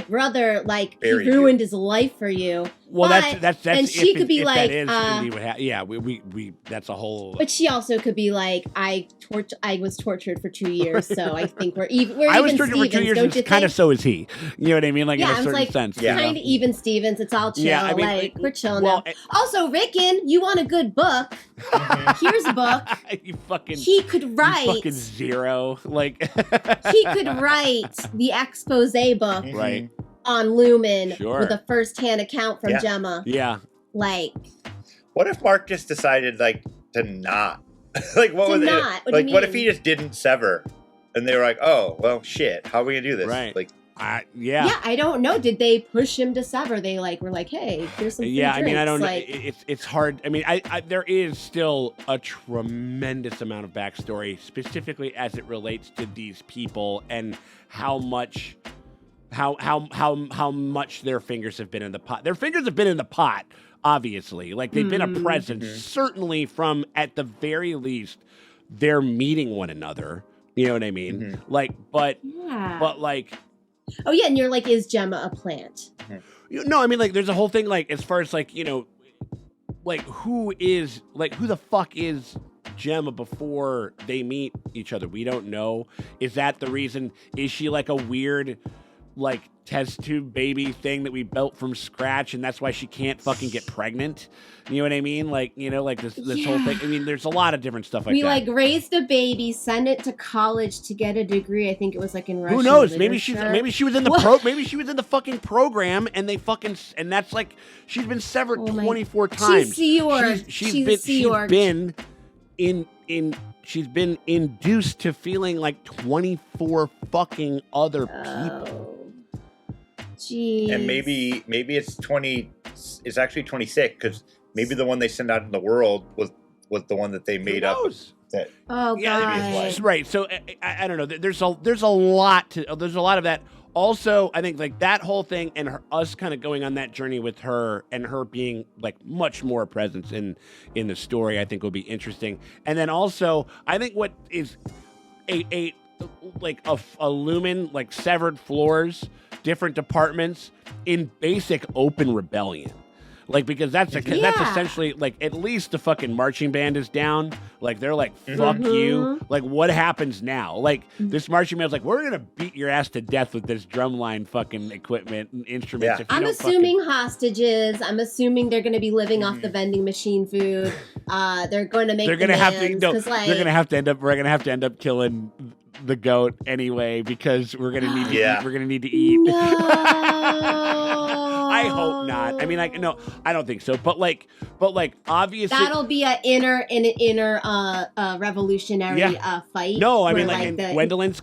brother he ruined his life for you. Well, But that's then she if could be if like, that is indeed what yeah, we that's a whole. But she also could be like, I was tortured for 2 years, so I think we're even. We're I was even tortured for 2 years, and kind of so is he. You know what I mean? Like in a certain sense. Kind of even Stevens. It's all chill. Yeah, I mean, like we're chill well, now. Also, Rickon, you want a good book? Here's a book. You fucking. He could write. You fucking zero. Like. He could write the expose book. Right. On Lumon Sure. with a first-hand account from Gemma. Yeah. Like. What if Mark just decided like to not? Like what To was not? it? What do Like you what if mean? he just didn't sever? And they were like, oh well, shit. How are we gonna do this? Right. Like. Yeah. Yeah, I don't know. Did they push him to sever? They were like, hey, here's some free Yeah, I mean, I don't know. like, It's hard. I mean, I there is still a tremendous amount of backstory, specifically as it relates to these people and how much, how much their fingers have been in the pot. Their fingers have been in the pot, obviously. Like they've been a presence, certainly from at the very least, they're meeting one another. You know what I mean? Like, but like. Oh yeah, and you're like, is Gemma a plant? No, I mean, like, there's a whole thing, like, as far as, like, you know, like, who the fuck is Gemma before they meet each other? We don't know. Is that the reason? Is she, like, a weird, like, test tube baby thing that we built from scratch, and that's why she can't fucking get pregnant? You know what I mean? Like, you know, like, this whole thing. I mean, there's a lot of different stuff like We that. like raised a baby, sent it to college to get a degree. I think it was like in Russian. Who knows? Literature. Maybe she was in the maybe she was in the fucking program, and they fucking and that's like she's been severed 24 times. She's been induced to feeling like 24 fucking other people. Jeez. And maybe it's 20. It's actually 26 because maybe the one they sent out in the world was the one that they made up. That God. Right. So I don't know. There's a lot of that. Also, I think like that whole thing and us kind of going on that journey with her and her being like much more presence in the story, I think will be interesting. And then also, I think what is a Lumon, like severed floors, different departments in basic open rebellion. Like, because that's essentially, like, at least the fucking marching band is down. Like, they're like, fuck you. Like, what happens now? Like, this marching band's like, we're going to beat your ass to death with this drumline fucking equipment and instruments. If you I'm don't assuming hostages. I'm assuming they're going to be living off the vending machine food. They're going to make They're going to have to, like, they're going to have to end up, we're going to have to end up killing the goat anyway because we're going to need to eat. We're going to need to eat. No. I hope not. I mean, like, no, I don't think so. But like, obviously, that'll be an inner revolutionary fight. No, I mean, where, like, and Gwendolyn's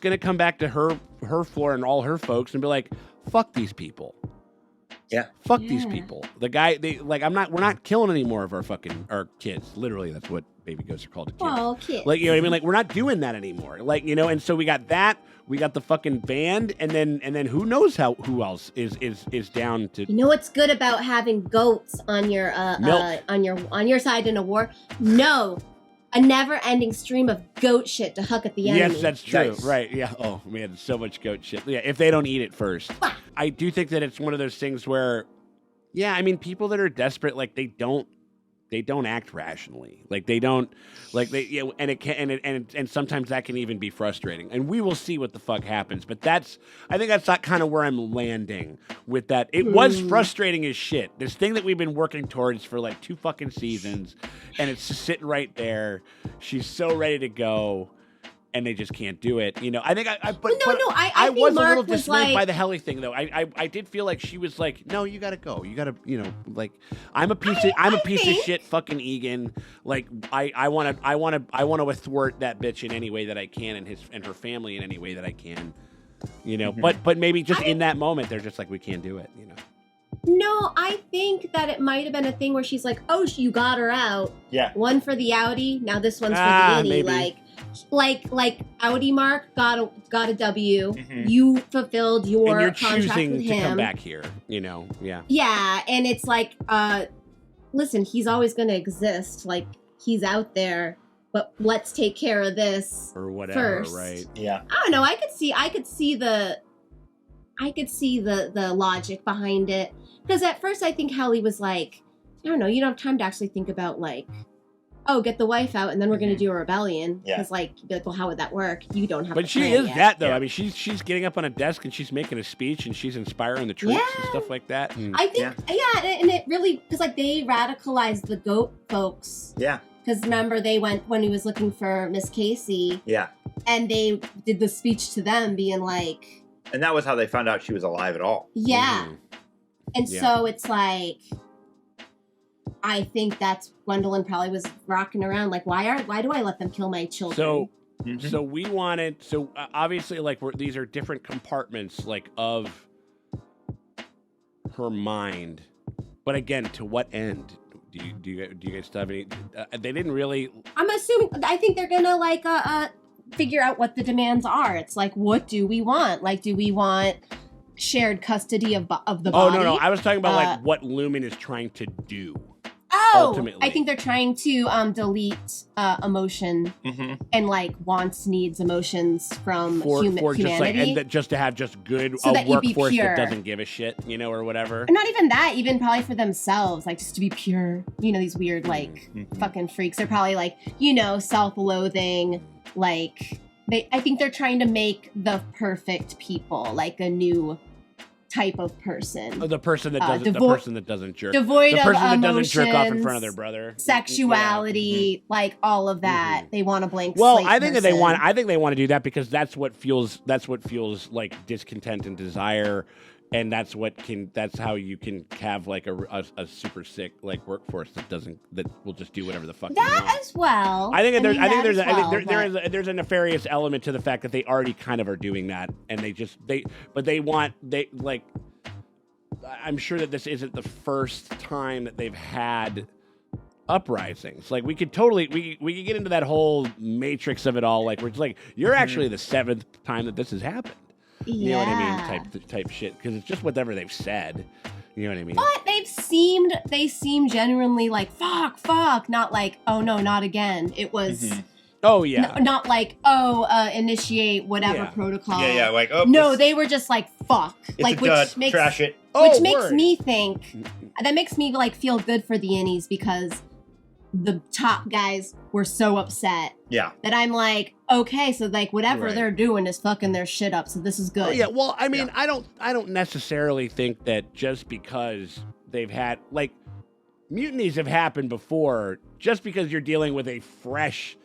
gonna come back to her floor and all her folks and be like, "Fuck these people." Yeah. Fuck these people. The guy, we're not killing any more of our kids. Literally, that's what baby ghosts are called. Kids. Like, you know what I mean? Like, we're not doing that anymore. Like, you know, and so we got that. We got the fucking band, and then who knows who else is down to. You know what's good about having goats on your on your side in a war? No. A never-ending stream of goat shit to huck at the enemy. Yes, that's true. Nice. Right, yeah. Oh, man, so much goat shit. Yeah, if they don't eat it first. I do think that it's one of those things where, yeah, I mean, people that are desperate, like, they don't act rationally. Like, they don't, like, they, yeah, and it can, and sometimes that can even be frustrating. And we will see what the fuck happens. But I think that's not kind of where I'm landing with that. It was frustrating as shit. This thing that we've been working towards for like 2 fucking seasons, and it's just sitting right there. She's so ready to go, and they just can't do it. You know, I think I think was Mark a little was dismayed like, by the Helly thing, though. I did feel like she was like, no, you gotta go. You gotta, you know, like, I'm a piece of shit, fucking Egan. Like, I want to thwart that bitch in any way that I can, and her family in any way that I can. You know, but maybe just in that moment, they're just like, we can't do it. You know. No, I think that it might have been a thing where she's like, oh, you got her out. Yeah. One for the Audi. Now this one's for the Innie. Maybe. Like Audi Mark got a W. You fulfilled your and you're contract choosing with to him. come back here. You know, yeah. Yeah, and it's like, listen, he's always going to exist. Like, he's out there, but let's take care of this or whatever, first. right? Yeah. I don't know. I could see the logic behind it. Because at first I think Hallie was like, I don't know, you don't have time to actually think about like, oh, get the wife out and then we're going to do a rebellion. Yeah. Because like, you'd be like, well, how would that work? You don't have But the she plan is yet. that though. Yeah. I mean, she's getting up on a desk and she's making a speech and she's inspiring the troops and stuff like that. And I think, and it really, because like they radicalized the goat folks. Yeah. Because remember, they went when he was looking for Miss Casey. Yeah. And they did the speech to them being like. And that was how they found out she was alive at all. Yeah. And Yeah. so it's like, I think that's Gwendolyn probably was rocking around like, why do I let them kill my children? So, so we wanted. So obviously, like these are different compartments, like of her mind. But again, to what end? Do you guys still have any? They didn't really. I'm assuming. I think they're gonna like figure out what the demands are. It's like, what do we want? Like, do we want shared custody of the Oh body? no, I was talking about like what Lumon is trying to do. Oh, ultimately. I think they're trying to delete emotion and like wants, needs, emotions from for just humanity. like and that just to have just good So that you be workforce pure. that doesn't give a shit, you know, or whatever. And not even that, even probably for themselves, like just to be pure. You know, these weird like fucking freaks. They're probably like, you know, self-loathing. Like I think they're trying to make the perfect people, like a new type of person. The person that doesn't, the person that doesn't jerk, devoid the person of that doesn't jerk off in emotions, front of their brother, sexuality, like all of that. They want a blank Well, slate I think that person. I think they want to do that because that's what fuels like discontent and desire, and that's how you can have like a super sick like workforce that will just do whatever the fuck they want. That as well. I think there's a nefarious element to the fact that they already kind of are doing that, and I'm sure that this isn't the first time that they've had uprisings. Like we could get into that whole matrix of it all. Like we're just like, you're actually the 7th time that this has happened. You know what I mean? Type shit. Because it's just whatever they've said. You know what I mean? But they seem genuinely like, fuck, not like, oh no, not again. It was oh yeah. Not like, initiate whatever protocol. Yeah, like, oh no, they were just like, fuck. It's like a dud. Trash it. Which makes me think that makes me like feel good for the innies because the top guys were so upset. Yeah. That I'm like, okay, so like whatever they're doing is fucking their shit up, so this is good. Oh, yeah, well, I mean, I don't necessarily think that just because they've had like mutinies have happened before, just because you're dealing with a fresh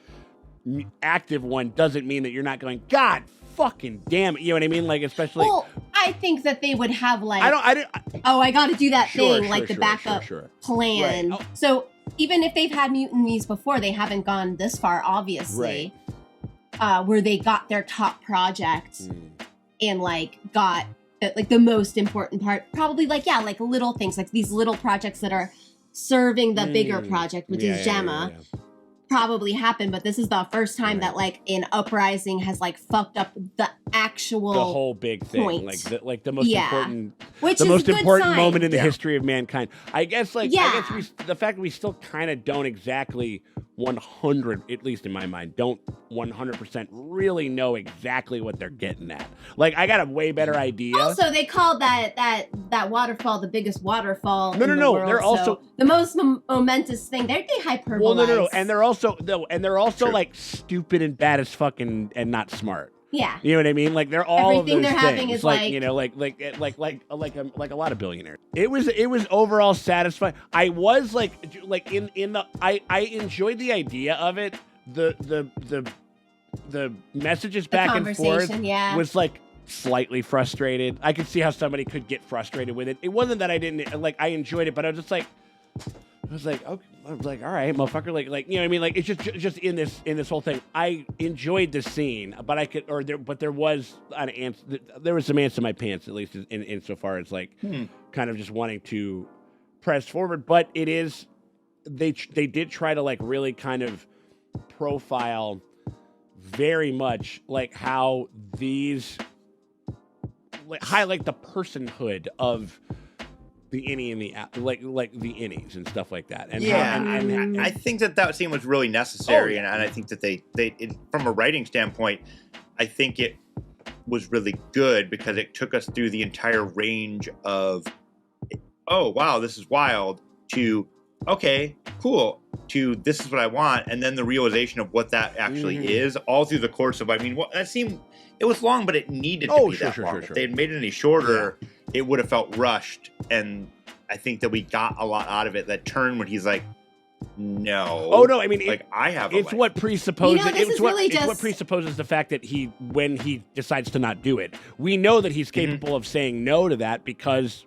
active one doesn't mean that you're not going, God fucking damn it. You know what I mean? Like especially Well, I think that they would have like I gotta do that thing, like the backup plan. Right. Oh. So even if they've had mutinies before, they haven't gone this far, obviously. Where they got their top project and like got like the most important part, probably like like little things, like these little projects that are serving the bigger project, which is Gemma. Probably happened, but this is the first time that like an uprising has like fucked up the actual the whole big thing, point. like the most important, which the is most a good important sign. moment in the history of mankind. I guess the fact that we still kind of don't exactly 100, at least in my mind, don't 100% really know exactly what they're getting at. Like I got a way better idea. Also, they called that waterfall the biggest waterfall. No, in the no. world, They're also so the most momentous thing. They hyperbolize. Well, no, and they're also like stupid and bad as fucking and not smart. Yeah. You know what I mean? Like they're all Everything of those they're things. having is like you know, like a lot of billionaires. It was overall satisfying. I was like in the I enjoyed the idea of it. The messages back and forth was like slightly frustrated. I could see how somebody could get frustrated with it. It wasn't that I didn't like. I enjoyed it, but I was just like. I was like, okay. I was like, all right, motherfucker. Like, you know what I mean? Like, it's just in this whole thing. I enjoyed the scene, but there was an answer. There was some ants in my pants, at least in so far as like kind of just wanting to press forward. But it is, they did try to like really kind of profile very much like how these like highlight the personhood of the innie and the like the innies and stuff like that. And and I think that scene was really necessary, and I think that they from a writing standpoint, I think it was really good because it took us through the entire range of oh wow, this is wild, to okay, cool, to this is what I want, and then the realization of what that actually is, all through the course of, I mean, that seemed, it was long, but it needed to be that long. If they had made it any shorter, it would have felt rushed, and I think that we got a lot out of it. That turn when he's like, no. Oh no! I mean, like I have. It's what presupposes. You know, it's what presupposes the fact that when he decides to not do it, we know that he's capable of saying no to that because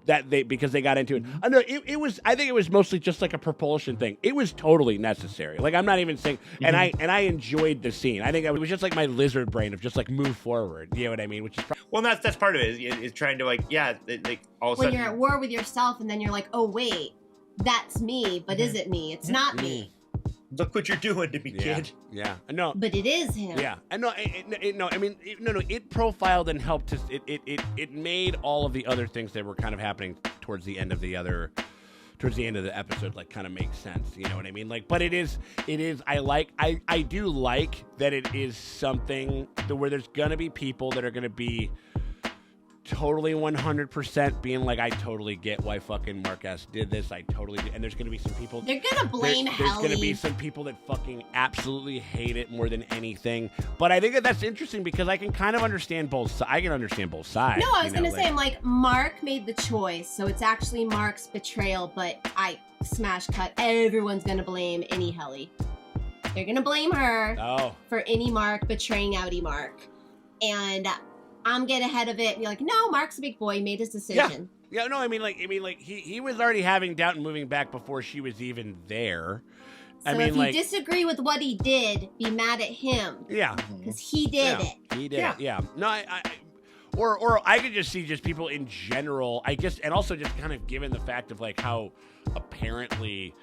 because they got into it. I know it was. I think it was mostly just like a propulsion thing. It was totally necessary. Like I'm not even saying. And I enjoyed the scene. I think it was just like my lizard brain of just like move forward. You know what I mean? Which is well, that's part of it. Is trying to like all of a when sudden you're at war with yourself, and then you're like, oh wait, that's me, but is it me? It's not me. Look what you're doing to me, kid. Yeah, no. But it is him. Yeah, I know. I mean, it profiled and helped to. It made all of the other things that were kind of happening towards the end of the episode like kind of make sense. You know what I mean? Like, but it is. I do like that it is something where there's gonna be people that are gonna be totally 100% being like, I totally get why fucking Mark S did this. I totally do. And there's going to be some people. They're going to blame There's Helly. going to be some people that fucking absolutely hate it more than anything. But I think that's interesting because I can kind of understand both. I can understand both sides. No, I was going to say, I'm like, Mark made the choice. So it's actually Mark's betrayal, but I smash cut. Everyone's going to blame any Helly. They're going to blame her for any Mark betraying Outie Mark. And I'm getting ahead of it and be like, no, Mark's a big boy. He made his decision. Yeah, no, I mean, he was already having doubt and moving back before she was even there. So if you disagree with what he did, be mad at him. Yeah. Because he did it. He did it, yeah. No, or I could just see just people in general, I guess, and also just kind of given the fact of like how apparently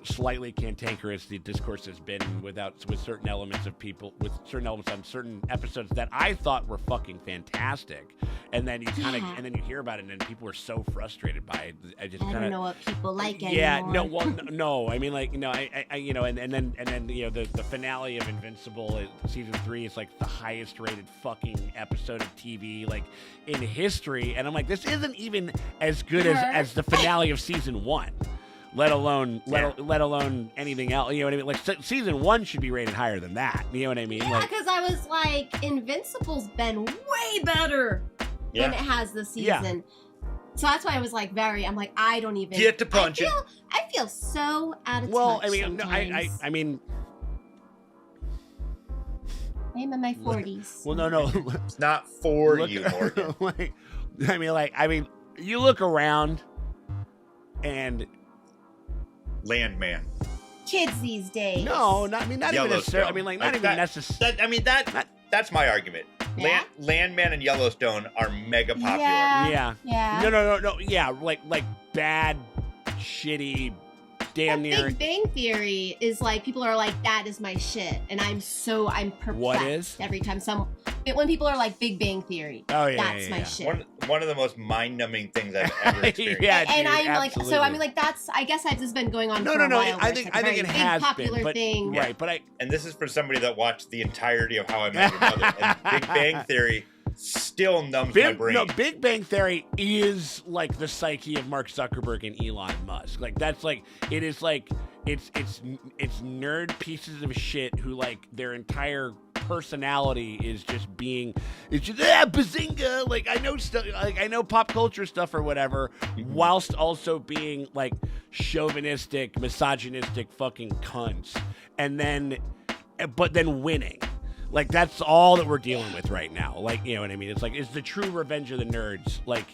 slightly cantankerous the discourse has been with certain elements of people, with certain elements on certain episodes that I thought were fucking fantastic, and then you kind of and then you hear about it and then people were so frustrated by it. I don't know what people like anymore. Yeah, no. I mean, like, I you know, and then the finale of Invincible season 3 is like the highest rated fucking episode of TV like in history, and I'm like, this isn't even as good as the finale of season 1. Let alone anything else. You know what I mean? Like season 1 should be rated higher than that. You know what I mean? Yeah, because I was like, Invincible's been way better than it has this season. Yeah. So that's why I was like, I'm like, I don't even get to punch it. I feel so out of touch. Well, I mean, sometimes. I mean, I'm in my 40s. Well, no, it's not for you, Morgan. I mean, you look around and. Landman. Kids these days. No, not even necessarily. I mean, like, not even necessarily. I mean, that's my argument. Yeah? Landman and Yellowstone are mega popular. Yeah. No. Yeah, like bad, shitty, damn near. Big Bang Theory is like, people are like, that is my shit, and I'm perplexed what is? every time when people are like, Big Bang Theory. Oh yeah, that's my shit. One of the most mind-numbing things I've ever experienced. And dude, I'm absolutely. like, so I mean, like, I guess that's just been going on for a No. while. I think it has popular been, but, thing. right? But and this is for somebody that watched the entirety of How I Met Your Mother, and Big Bang Theory still numbs my brain. No, Big Bang Theory is like the psyche of Mark Zuckerberg and Elon Musk. Like that's like it is like it's nerd pieces of shit who like their entire personality is just being bazinga, like I know stuff, like I know pop culture stuff or whatever, whilst also being like chauvinistic, misogynistic fucking cunts, but then winning. Like that's all that we're dealing with right now. Like, you know what I mean? It's like, it's the true revenge of the nerds. Like,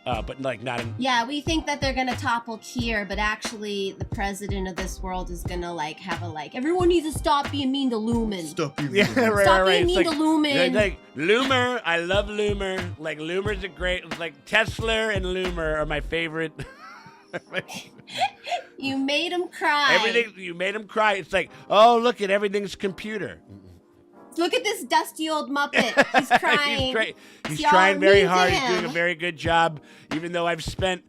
but like not in. Yeah, we think that they're gonna topple Kier, but actually, the president of this world is gonna like have everyone needs to stop being mean to Lumen. Stop being mean to Lumen. Like Loomer, I love Loomer. Like Loomer's a great. It's like Tesla and Loomer are my favorite. You made him cry. You made him cry. It's like, oh, look at everything's computer. Look at this dusty old Muppet. He's crying. He's trying very hard. He's doing a very good job, even though I've spent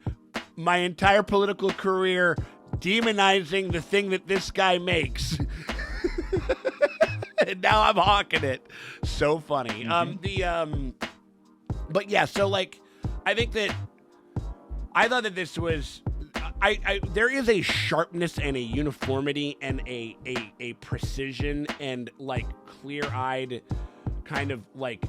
my entire political career demonizing the thing that this guy makes. And now I'm hawking it. So funny. But yeah, so like, I think that I thought that this was. There is a sharpness and a uniformity and a precision and like clear-eyed kind of like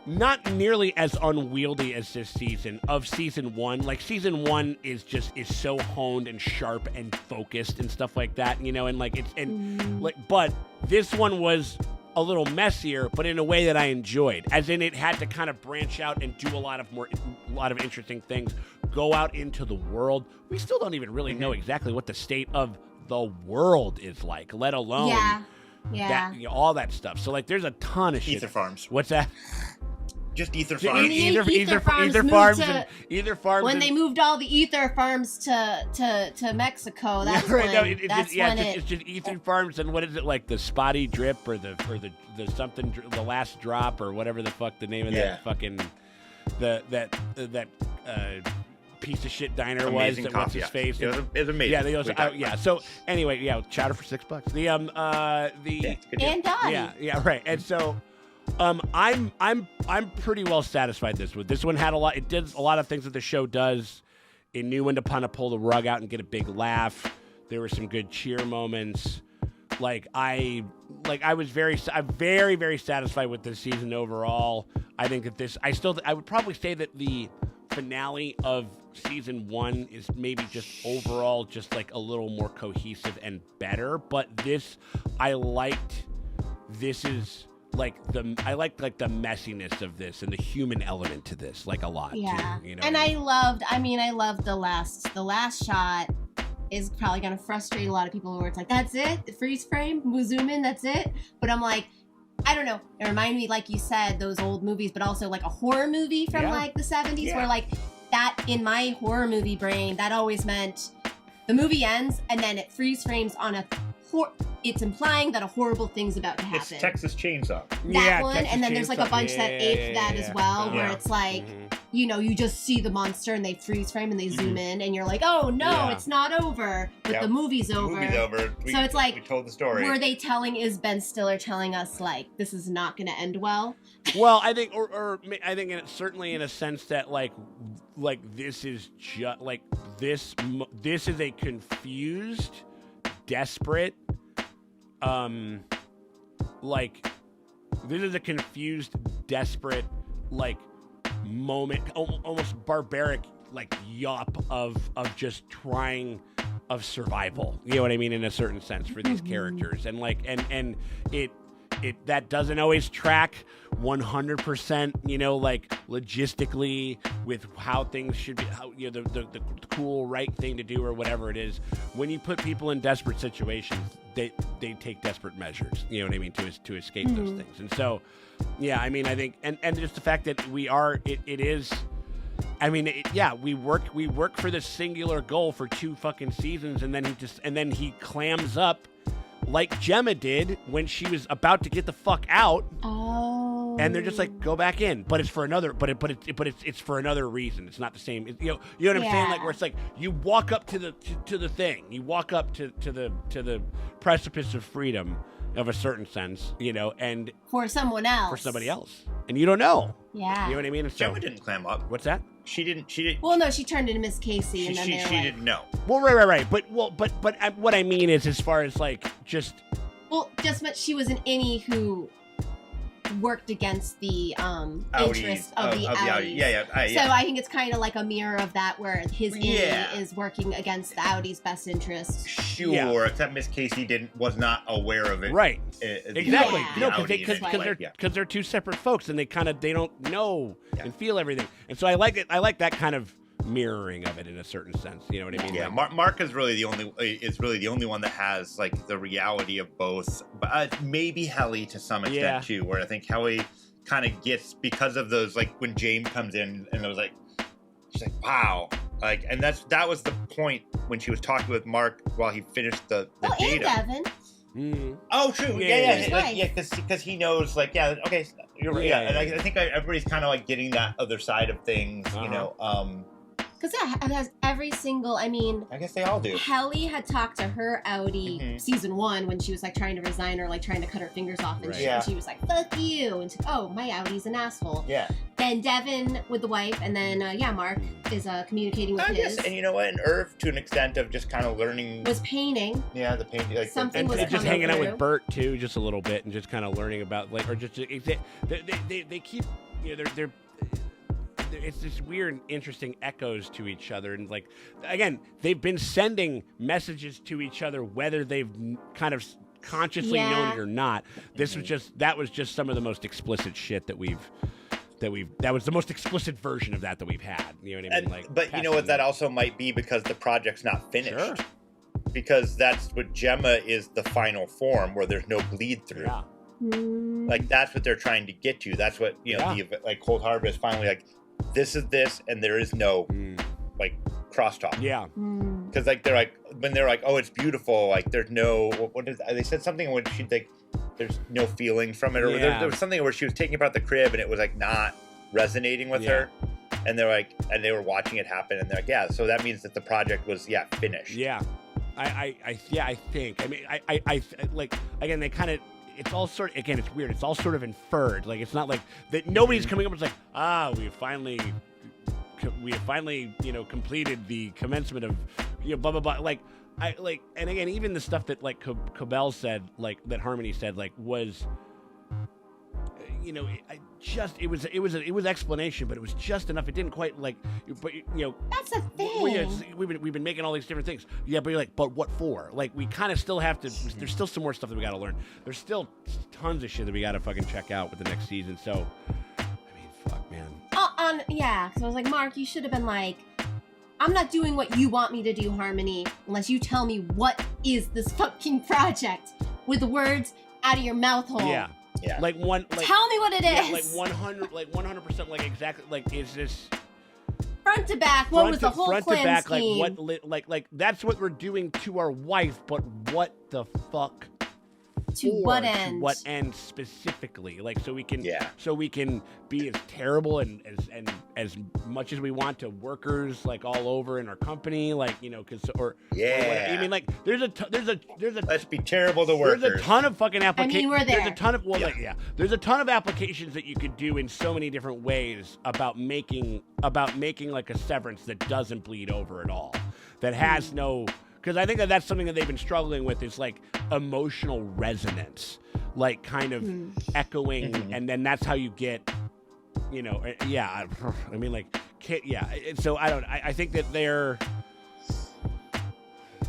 not nearly as unwieldy as this season of season 1. Like season 1 is so honed and sharp and focused and stuff like that, you know, and like but this one was a little messier, but in a way that I enjoyed, as in it had to kind of branch out and do a lot of interesting things, go out into the world. We still don't even really know exactly what the state of the world is like, let alone that, you know, all that stuff. So like, there's a ton of shit. Ether farms. What's that? Just ether farms. Ether farms. When they moved all the ether farms to Mexico, that's when it's just ether farms. And what is it, like the spotty drip or the something, the last drop or whatever the fuck the name of that fucking that piece of shit diner amazing was. That coffee, what's his face? It was amazing. So anyway, chowder for $6. And right. And so. I'm pretty well satisfied with this one. Had a lot. It did a lot of things that the show does. It knew when to kind of pull the rug out and get a big laugh. There were some good cheer moments. I'm very, very satisfied with this season overall. I think that I would probably say that the finale of season 1 is maybe just overall just like a little more cohesive and better. But I liked. This is. I like the messiness of this and the human element to this like a lot. Yeah. Too, you know. And I loved the last shot is probably gonna frustrate a lot of people where it's like, that's it, the freeze frame, we'll zoom in, that's it. But I'm like, I don't know. It reminded me, like you said, those old movies, but also like a horror movie from like the 70s where like that in my horror movie brain, that always meant the movie ends and then it freeze frames on it's implying that a horrible thing's about to happen. It's Texas Chainsaw. That one, and then there's like a bunch that ape that as well, where it's like, you know, you just see the monster and they freeze frame and they zoom in, and you're like, oh no, it's not over, but the movie's over. The movie's over. So it's like, we told the story. Is Ben Stiller telling us like this is not going to end well? Well, I think, or I think certainly in a sense that like this is just like this is a confused, desperate. This is a confused, desperate, like moment, almost barbaric, like yawp of just trying of survival. You know what I mean, in a certain sense for these characters, and like, and it that doesn't always track 100%, you know, like logistically with how things should be, how, you know, the cool right thing to do or whatever it is. When you put people in desperate situations, they take desperate measures, you know what I mean, to escape those things. And so, yeah, I mean, I think, and just the fact that we work for this singular goal for 2 fucking seasons, and then he clams up like Gemma did when she was about to get the fuck out. Oh. And they're just like, go back in, but it's for another, it's for another reason. It's not the same. You know what I'm saying? Like, where it's like you walk up to the thing, you walk up to the precipice of freedom, of a certain sense, you know, and for someone else, for somebody else, and you don't know. Yeah. You know what I mean? And so, Gemma didn't clam up. What's that? She didn't. Well, no, she turned into Miss Casey, and then she like, didn't know. Well, right. But what I mean is, as far as like just. Well, just what she was an innie who worked against the interest of the Audis. Yeah. So I think it's kind of like a mirror of that, where his innie is working against the Audis' best interest. Sure, except Miss Casey was not aware of it. Right. Exactly. No, because they're 2 separate folks, and they don't know and feel everything. And so I like it. I like that kind of mirroring of it in a certain sense. You know what I mean? Yeah. Mark is really the only one that has like the reality of both. But maybe Helly to some extent too, where I think Helly kind of gets, because of those, like when Jane comes in and it was like, she's like, wow, like, and that was the point when she was talking with Mark while he finished the data. And Devin. Oh, true. Yeah. Because he knows, like, okay, you're right. Yeah. And I think everybody's kind of like getting that other side of things, you know. Because it has every single, I mean... I guess they all do. Helly had talked to her outie season 1 when she was, like, trying to resign or, like, trying to cut her fingers off. And, she was like, fuck you. And she's like, oh, my outie's an asshole. Yeah. Then Devin with the wife. And then, Mark is communicating with his. Guess, and you know what? And Irv, to an extent of just kind of learning... Was painting. Yeah, the painting. Like, something was and just coming hanging out through. with Bert, too, just a little bit. And just kind of learning about, like, or just... They keep... You know, they're it's this weird and interesting echoes to each other, and like again, they've been sending messages to each other whether they've kind of consciously known it or not. That was just some of the most explicit shit that was the most explicit version of that we've had. You know what I mean? But you know what? That also might be because the project's not finished. Sure. Because that's what Gemma is, the final form where there's no bleed through. Yeah. Like that's what they're trying to get to. That's what like Cold Harvest finally like. This is this, and there is no like crosstalk. Yeah, because like they're like when they're like, oh, it's beautiful. Like there's no what is they said something when she like there's no feeling from it, or there was something where she was taking apart the crib and it was like not resonating with her, and they're like, and they were watching it happen, and they're like, yeah, so that means that the project was finished. Yeah, I think. I mean, I like again they kind of. It's all sort of, again, it's weird. It's all sort of inferred. Like, it's not like that. Nobody's coming up and it's like, we have finally, completed the commencement of, blah, blah, blah. Like, and again, even the stuff that, like, Cobell said, like, that Harmony said, like, was, it was explanation, but it was just enough. It didn't quite, like, but, That's the thing. We've been making all these different things. Yeah, but you're like, but what for? Like, we kind of still have to, there's still some more stuff that we got to learn. There's still tons of shit that we got to fucking check out with the next season. So, I mean, fuck, man. Because I was like, Mark, you should have been like, I'm not doing what you want me to do, Harmony, unless you tell me what is this fucking project with the words out of your mouth hole. Yeah. Yeah. Like tell me what it is. Like 100%, like exactly, like is this front to back? What was the whole front plan to back? scheme? Like what? That's what we're doing to our wife, but what the fuck? To what end? To what end specifically? Like so we can be as terrible and as much as we want to workers like all over in our company, like or I mean, like there's a let's be terrible to workers. There's a ton of fucking applications. I mean, we're there. There's a ton of there's a ton of applications that you could do in so many different ways about making like a Severance that doesn't bleed over at all, that has no. Because I think that's something that they've been struggling with is like emotional resonance, like kind of echoing, and then that's how you get, I mean, like, so I think that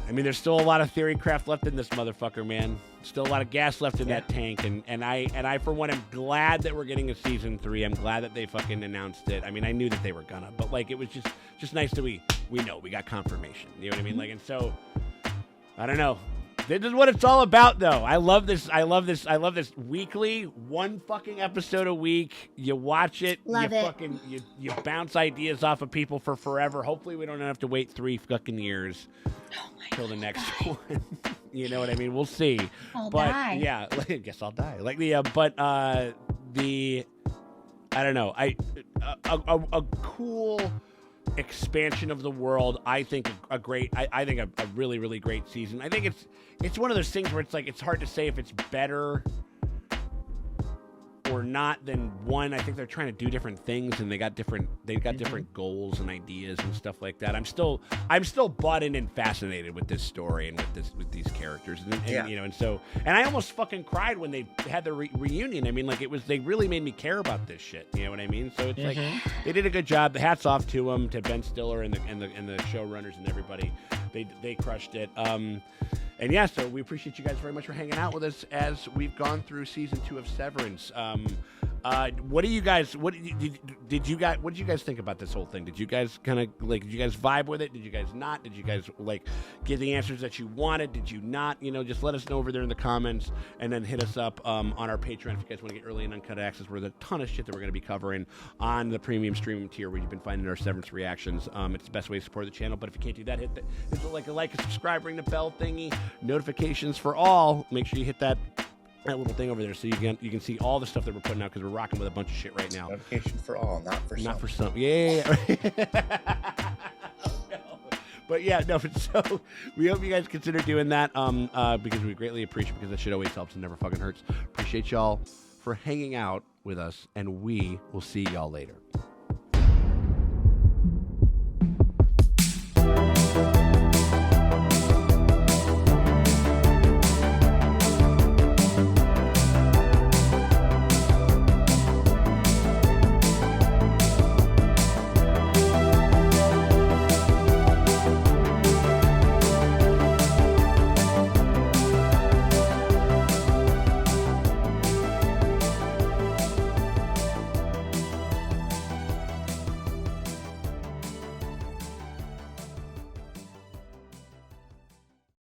there's still a lot of theory craft left in this motherfucker, man. Still a lot of gas left in that tank, and I for one am glad that we're getting a season 3. I'm glad that they fucking announced it. I mean, I knew that they were gonna, but like it was just nice that we know we got confirmation. You know what I mean? Like, and so I don't know. This is what it's all about, though. I love this weekly, one fucking episode a week. You watch it. Love it. Fucking you bounce ideas off of people for forever. Hopefully, we don't have to wait 3 fucking years till the next one. You know what I mean? We'll see. I'll die. Yeah, I guess I'll die. Like I don't know. A cool expansion of the world. I think a really, really great season. I think it's one of those things where it's like it's hard to say if it's better or not than one. I think they're trying to do different things, and they've got different goals and ideas and stuff like that. I'm still bought in and fascinated with this story and with these characters, and I almost fucking cried when they had the reunion. I mean, like they really made me care about this shit. You know what I mean? So it's like they did a good job. Hats off to them, to Ben Stiller and the showrunners and everybody. They crushed it. And yeah, so we appreciate you guys very much for hanging out with us as we've gone through season 2 of Severance. What did you guys think about this whole thing? Did you guys kind of did you guys vibe with it? Did you guys not? Did you guys get the answers that you wanted? Did you not? Just let us know over there in the comments, and then hit us up on our Patreon if you guys want to get early and uncut access. Where there's a ton of shit that we're going to be covering on the premium streaming tier, where you've been finding our Severance reactions. It's the best way to support the channel. But if you can't do that, hit a like, a subscribe, ring the bell thingy, notifications for all. Make sure you hit that little thing over there so you can see all the stuff that we're putting out, because we're rocking with a bunch of shit right now. Notification for all, not for some. Not for some. Yeah. But yeah, no. So we hope you guys consider doing that because we greatly appreciate it because that shit always helps and never fucking hurts. Appreciate y'all for hanging out with us, and we will see y'all later.